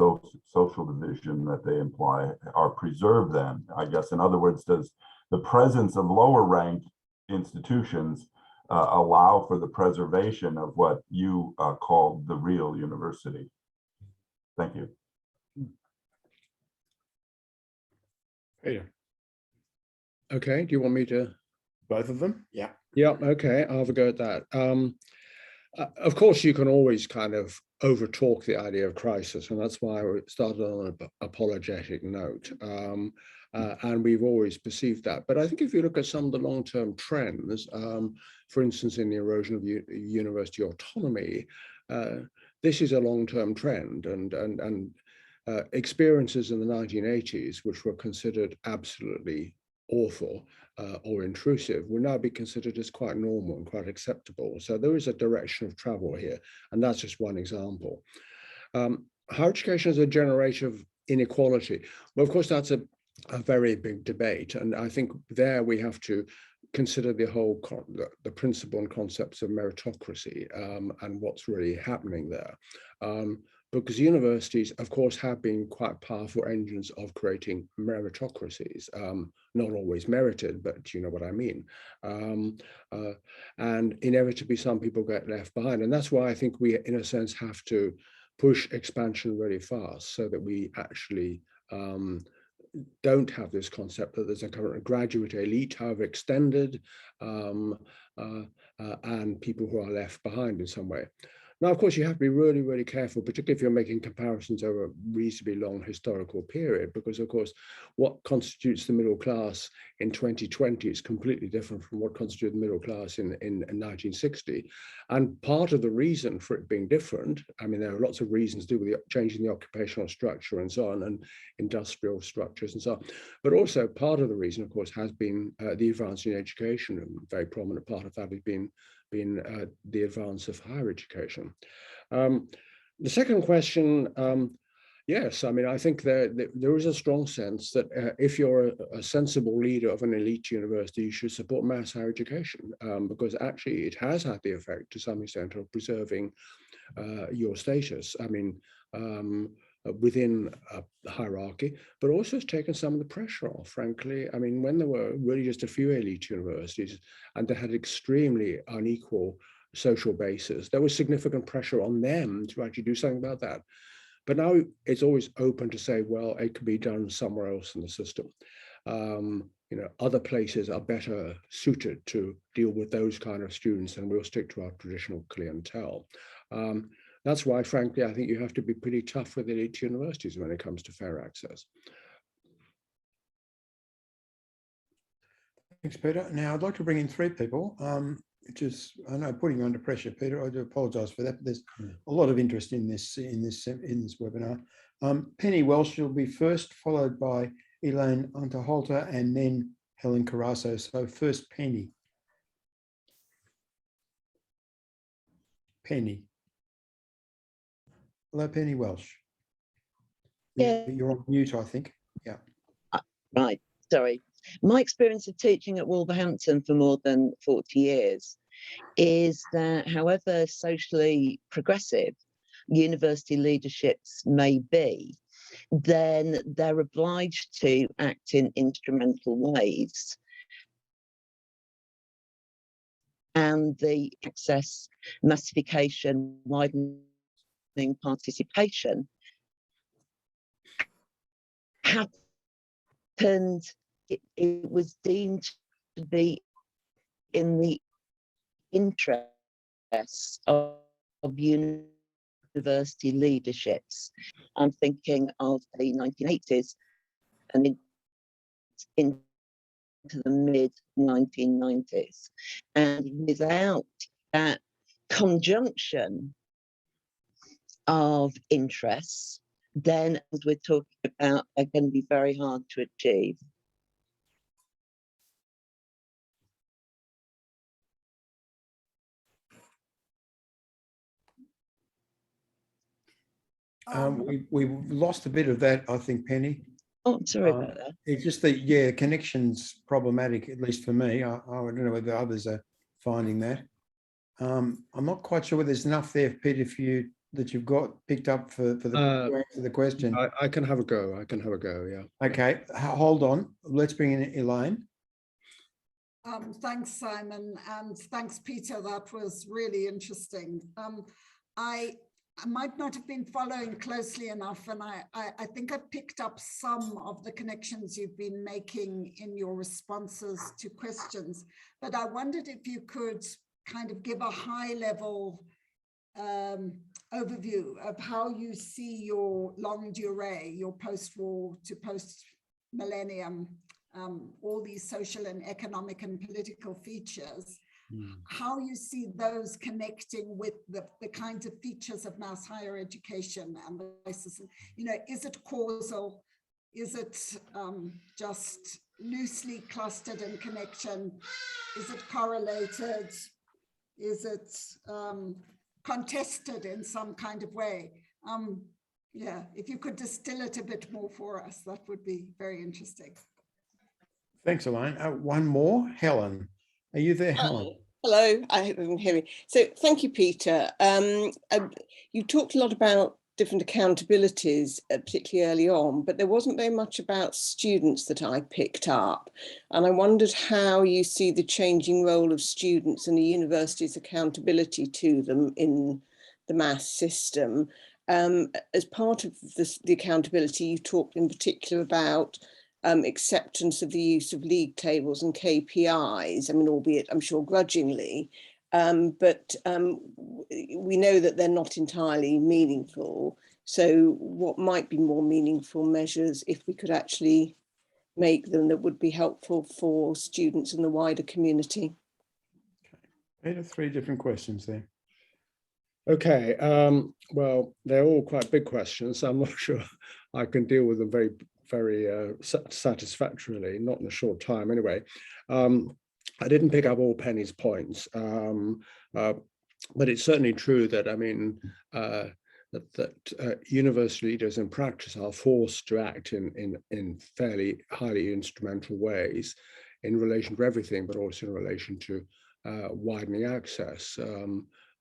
social division that they imply, are preserved then? I guess, in other words, does the presence of lower ranked institutions allow for the preservation of what you called the real university? Thank you. Peter. Okay, do you want me to? Both of them? Yeah. Yeah, okay, I'll have a go at that. Of course, you can always kind of overtalk the idea of crisis, and that's why we started on an apologetic note. And we've always perceived that. But I think if you look at some of the long-term trends, for instance, in the erosion of university autonomy, this is a long-term trend, and experiences in the 1980s, which were considered absolutely awful or intrusive, will now be considered as quite normal and quite acceptable. So there is a direction of travel here, and that's just one example. Higher education is a generator of inequality. Well, of course, that's a very big debate, and I think there we have to consider the whole the principle and concepts of meritocracy and what's really happening there. Because universities, of course, have been quite powerful engines of creating meritocracies, not always merited, but you know what I mean. And inevitably, some people get left behind. And that's why I think we, in a sense, have to push expansion really fast so that we actually don't have this concept that there's a kind of graduate elite, however extended, and people who are left behind in some way. Now, of course, you have to be really, really careful, particularly if you're making comparisons over a reasonably long historical period, because, of course, what constitutes the middle class in 2020 is completely different from what constituted the middle class in 1960. And part of the reason for it being different, I mean, there are lots of reasons to do with changing the occupational structure and so on, and industrial structures and so on. But also part of the reason, of course, has been the advance in education, and a very prominent part of that has been the advance of higher education. The second question, yes, I mean, I think there is a strong sense that if you're a sensible leader of an elite university, you should support mass higher education, because actually it has had the effect to some extent of preserving your status. I mean, within the hierarchy, but also it's taken some of the pressure off, frankly. I mean, when there were really just a few elite universities and they had extremely unequal social bases, there was significant pressure on them to actually do something about that. But now it's always open to say, well, it could be done somewhere else in the system. You know, other places are better suited to deal with those kind of students, and we'll stick to our traditional clientele. That's why, frankly, I think you have to be pretty tough with elite universities when it comes to fair access. Thanks, Peter. Now I'd like to bring in 3 people, which is, I know, putting you under pressure, Peter. I do apologise for that, but there's a lot of interest in this webinar. Penny Welsh will be first, followed by Elaine Unterhalter, and then Helen Carasso. So first, Penny. Penny. Hello, Penny Welsh. Yeah. You're on mute, I think. Yeah. Right, sorry. My experience of teaching at Wolverhampton for more than 40 years is that however socially progressive university leaderships may be, then they're obliged to act in instrumental ways. And the access, massification, widening participation happened, it was deemed to be in the interests of university leaderships. I'm thinking of the 1980s and into the mid-1990s. And without that conjunction of interests, then as we're talking about, are going to be very hard to achieve. We've lost a bit of that, I think, Penny. Oh, I'm sorry about that. It's just that, yeah, connection's problematic, at least for me. I don't know whether others are finding that. I'm not quite sure whether there's enough there, Peter, for you that you've got picked up for the question. I can have a go. I can have a go, yeah. Okay, hold on. Let's bring in Elaine. Thanks, Simon, and thanks, Peter. That was really interesting. I might not have been following closely enough, and I think I picked up some of the connections you've been making in your responses to questions, but I wondered if you could kind of give a high-level overview of how you see your longue durée, your post-war to post-millennium, all these social and economic and political features, how you see those connecting with the kinds of features of mass higher education and the crisis. You know, is it causal? Is it just loosely clustered in connection? Is it correlated? Is it contested in some kind of way? Yeah, if you could distill it a bit more for us, that would be very interesting. Thanks, Elaine. One more, Helen. Are you there, Helen? Hello, I hope you can hear me. So thank you, Peter. You talked a lot about different accountabilities, particularly early on, but there wasn't very much about students that I picked up. And I wondered how you see the changing role of students and the university's accountability to them in the maths system. As part of the accountability, you talked in particular about acceptance of the use of league tables and KPIs, I mean, albeit I'm sure grudgingly, but we know that they're not entirely meaningful. So what might be more meaningful measures if we could actually make them that would be helpful for students in the wider community? Okay. 3 different questions there. Okay, well, they're all quite big questions, so I'm not sure I can deal with them very satisfactorily, not in a short time anyway. I didn't pick up all Penny's points, but it's certainly true that, I mean, that university leaders in practice are forced to act in fairly highly instrumental ways in relation to everything, but also in relation to widening access.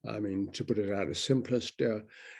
I mean, to put it at its simplest,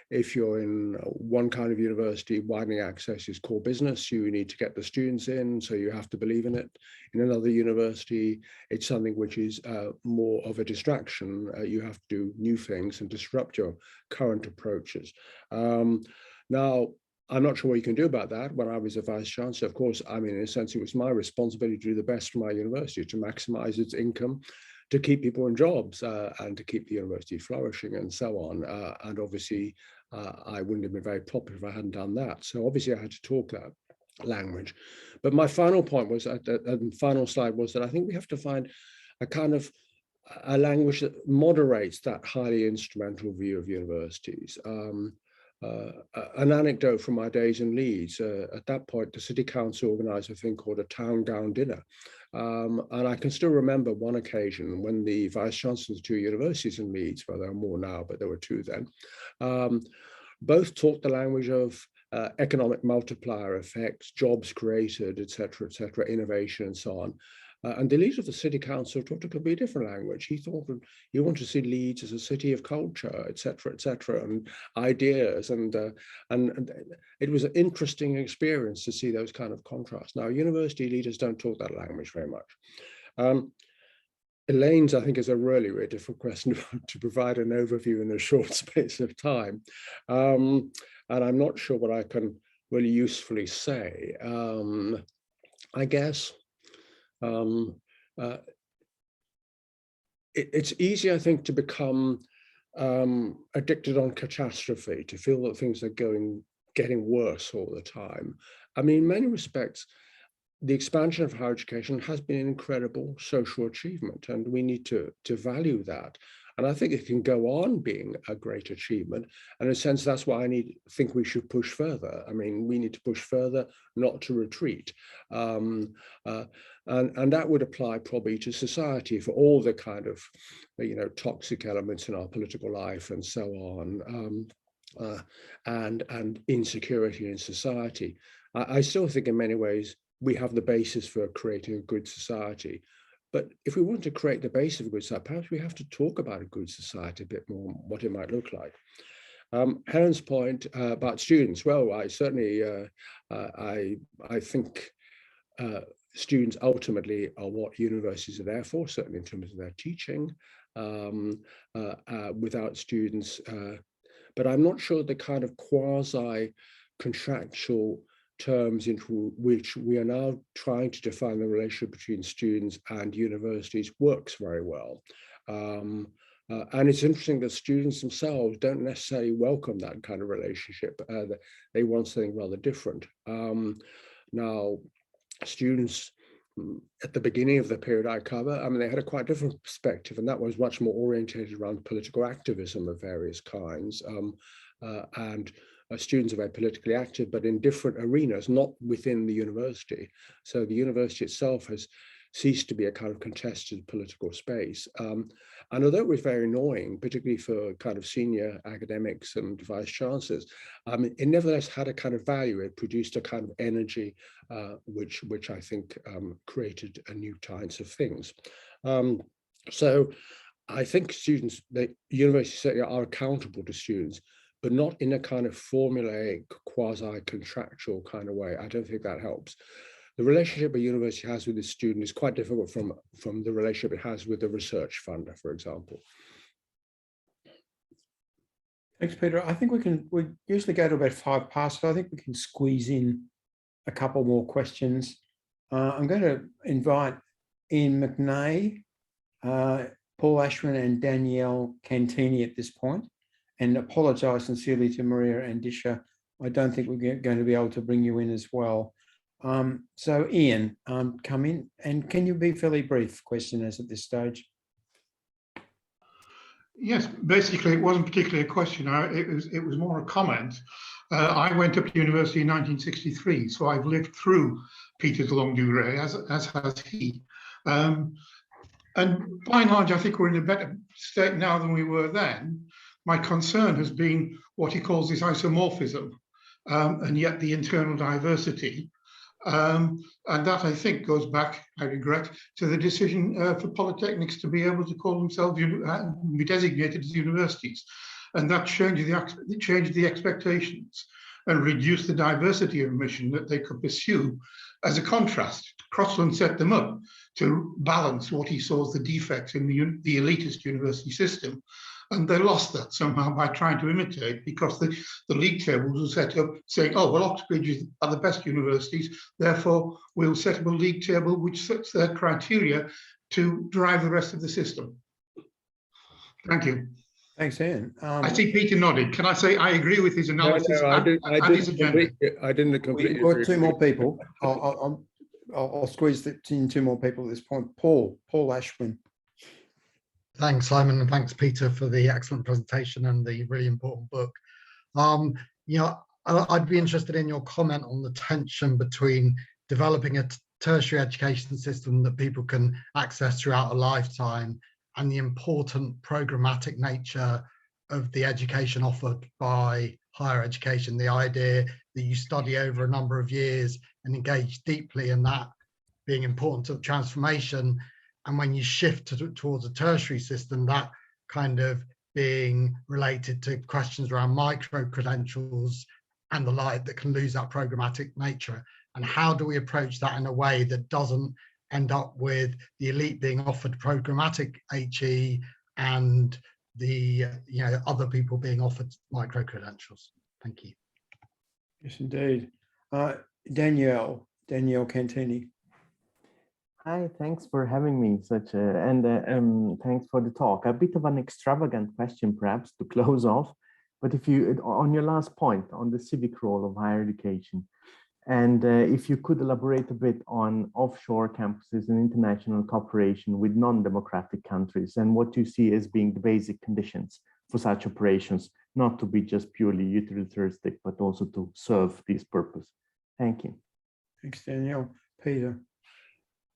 if you're in one kind of university, widening access is core business. You need to get the students in, so you have to believe in it. In another university, it's something which is more of a distraction. You have to do new things and disrupt your current approaches. Now, I'm not sure what you can do about that. When I was a vice chancellor, of course, I mean, in a sense, it was my responsibility to do the best for my university, to maximize its income, to keep people in jobs, and to keep the university flourishing and so on. And obviously, I wouldn't have been very popular if I hadn't done that. So obviously, I had to talk that language. But my final point was, the final slide was that I think we have to find a kind of a language that moderates that highly instrumental view of universities. An anecdote from my days in Leeds, at that point, the city council organised a thing called a town gown dinner. And I can still remember one occasion when the vice chancellors of two universities in Leeds, well, there are more now, but there were two then, both talked the language of economic multiplier effects, jobs created, et cetera, innovation and so on. And the leader of the city council talked a completely different language. He thought he wanted to see Leeds as a city of culture, et cetera, and ideas. And it was an interesting experience to see those kind of contrasts. Now, university leaders don't talk that language very much. Elaine's, I think, is a really, really difficult question to provide an overview in a short space of time. And I'm not sure what I can really usefully say. I guess, it's easy, I think, to become addicted on catastrophe, to feel that things are getting worse all the time. I mean, in many respects, the expansion of higher education has been an incredible social achievement, and we need to value that. And I think it can go on being a great achievement. And in a sense, that's why I think we should push further. I mean, we need to push further, not to retreat. And that would apply probably to society for all the kind of, toxic elements in our political life and so on, and insecurity in society. I still think in many ways, we have the basis for creating a good society. But if we want to create the basis of a good society, perhaps we have to talk about a good society a bit more, what it might look like. Helen's point about students, well, I certainly, I think students ultimately are what universities are there for, certainly in terms of their teaching. Without students, but I'm not sure the kind of quasi-contractual terms into which we are now trying to define the relationship between students and universities works very well. And it's interesting that students themselves don't necessarily welcome that kind of relationship. They want something rather different. Now, students at the beginning of the period I cover, I mean, they had a quite different perspective, and that was much more orientated around political activism of various kinds. And students are very politically active, but in different arenas, not within the university. So the university itself has ceased to be a kind of contested political space. And although it was very annoying, particularly for kind of senior academics and vice chancellors, it nevertheless had a kind of value. It produced a kind of energy, which I think created a new kinds of things. So I think students, the universities certainly are accountable to students, but not in a kind of formulaic, quasi-contractual kind of way. I don't think that helps. The relationship a university has with its student is quite different from the relationship it has with the research funder, for example. Thanks, Peter. I think we usually go to about 5 past, so I think we can squeeze in a couple more questions. I'm going to invite Ian McNay, Paul Ashwin and Danielle Cantini at this point, and apologise sincerely to Maria and Disha. I don't think we're going to be able to bring you in as well. So Ian, come in, and can you be fairly brief, questioners at this stage? Yes, basically it wasn't particularly a question. It was more a comment. I went up to university in 1963, so I've lived through Peter's longue durée, as has he. And by and large, I think we're in a better state now than we were then. My concern has been what he calls this isomorphism, and yet the internal diversity. And that, I think, goes back, I regret, to the decision for polytechnics to be able to call themselves, be designated as universities. And that changed the expectations and reduced the diversity of mission that they could pursue. As a contrast, Crosland set them up to balance what he saw as the defects in the elitist university system. And they lost that somehow by trying to imitate, because the league tables were set up saying, oh, well, Oxbridge are the best universities, therefore we'll set up a league table which sets their criteria to drive the rest of the system. Thank you. Thanks, Ian. I see Peter nodded. Can I say I agree with his analysis? No, I didn't completely We've got agree two with more you. people. I'll squeeze in two more people at this point. Paul Ashwin. Thanks, Simon, and thanks, Peter, for the excellent presentation and the really important book. You know, I'd be interested in your comment on the tension between developing a tertiary education system that people can access throughout a lifetime and the important programmatic nature of the education offered by higher education, the idea that you study over a number of years and engage deeply in that being important to the transformation. And when you shift towards a tertiary system, that kind of being related to questions around micro-credentials and the like that can lose that programmatic nature. And how do we approach that in a way that doesn't end up with the elite being offered programmatic HE and the other people being offered micro-credentials? Thank you. Yes, indeed. Danielle Cantini. Hi, thanks for having me. Thanks for the talk. A bit of an extravagant question, perhaps, to close off. But if you, on your last point on the civic role of higher education, and if you could elaborate a bit on offshore campuses and international cooperation with non-democratic countries and what you see as being the basic conditions for such operations, not to be just purely utilitaristic, but also to serve this purpose. Thank you. Thanks, Danielle. Peter.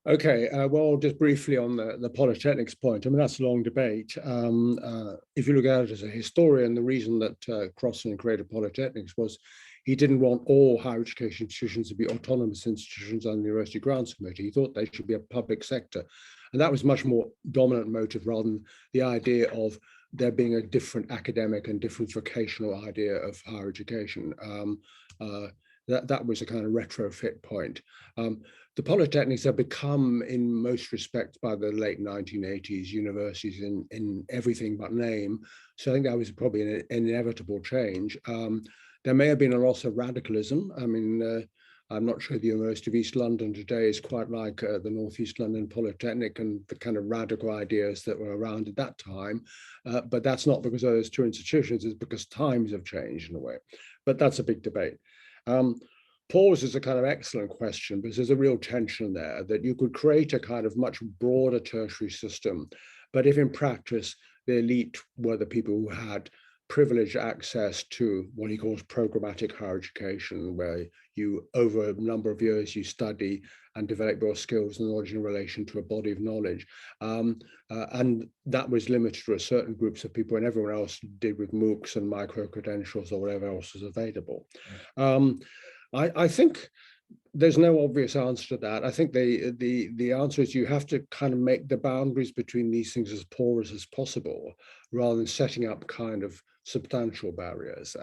Okay, well, just briefly on the polytechnics point, I mean, that's a long debate. If you look at it as a historian, the reason that Crosland created polytechnics was he didn't want all higher education institutions to be autonomous institutions under the University Grants Committee. He thought they should be a public sector. And that was much more dominant motive rather than the idea of there being a different academic and different vocational idea of higher education. That was a kind of retrofit point. The polytechnics have become, in most respects, by the late 1980s, universities in everything but name. So I think that was probably an inevitable change. There may have been a loss of radicalism. I mean, I'm not sure the University of East London today is quite like the North East London Polytechnic and the kind of radical ideas that were around at that time. But that's not because of those two institutions, it's because times have changed in a way. But that's a big debate. Paul's is a kind of excellent question because there's a real tension there that you could create a kind of much broader tertiary system. But if in practice, the elite were the people who had privileged access to what he calls programmatic higher education, where you, over a number of years, you study and develop your skills and knowledge in relation to a body of knowledge. And that was limited to a certain groups of people, and everyone else did with MOOCs and micro-credentials or whatever else was available. I think there's no obvious answer to that. I think the answer is you have to kind of make the boundaries between these things as porous as possible, rather than setting up kind of substantial barriers.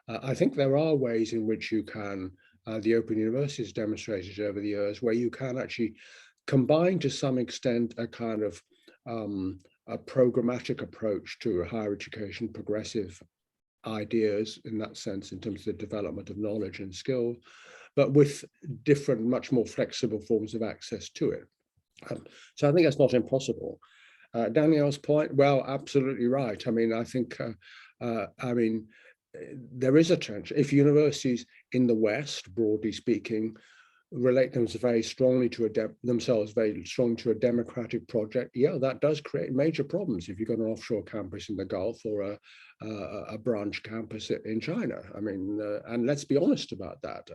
I think there are ways in which you can, the Open University has demonstrated over the years, where you can actually combine to some extent a kind of a programmatic approach to higher education, progressive ideas in that sense, in terms of the development of knowledge and skill, but with different, much more flexible forms of access to it. So I think that's not impossible. Danielle's point, well, absolutely right. I mean, I think, there is a tension. If universities in the West, broadly speaking, relate themselves very strongly to a democratic project, yeah, that does create major problems if you've got an offshore campus in the Gulf or a branch campus in China. I mean, and let's be honest about that.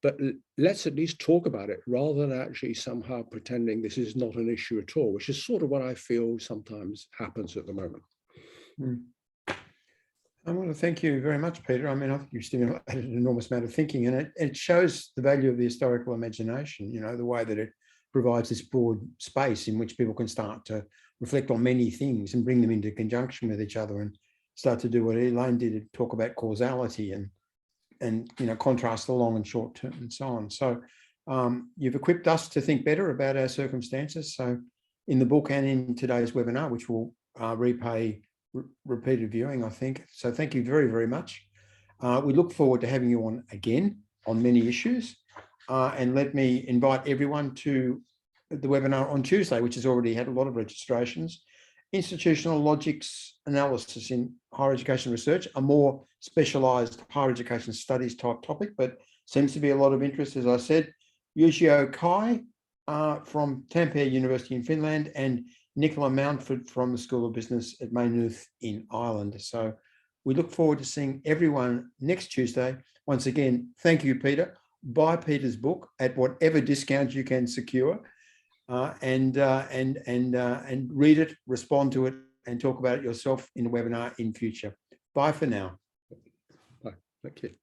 But let's at least talk about it rather than actually somehow pretending this is not an issue at all, which is sort of what I feel sometimes happens at the moment. I want to thank you very much, Peter. I mean, I think you've stimulated an enormous amount of thinking, and it shows the value of the historical imagination, you know, the way that it provides this broad space in which people can start to reflect on many things and bring them into conjunction with each other and start to do what Elaine did, talk about causality and you know, contrast the long and short term and so on. So you've equipped us to think better about our circumstances. So in the book and in today's webinar, which will repay repeated viewing, I think. So thank you very, very much. We look forward to having you on again on many issues. And let me invite everyone to the webinar on Tuesday, which has already had a lot of registrations. Institutional logics analysis in higher education research, a more specialised higher education studies type topic, but seems to be a lot of interest, as I said. Yujio Kai from Tampere University in Finland and Nicola Mountford from the School of Business at Maynooth in Ireland. So we look forward to seeing everyone next Tuesday. Once again, thank you, Peter. Buy Peter's book at whatever discount you can secure, and read it, respond to it, and talk about it yourself in the webinar in future. Bye for now. Bye. Thank you.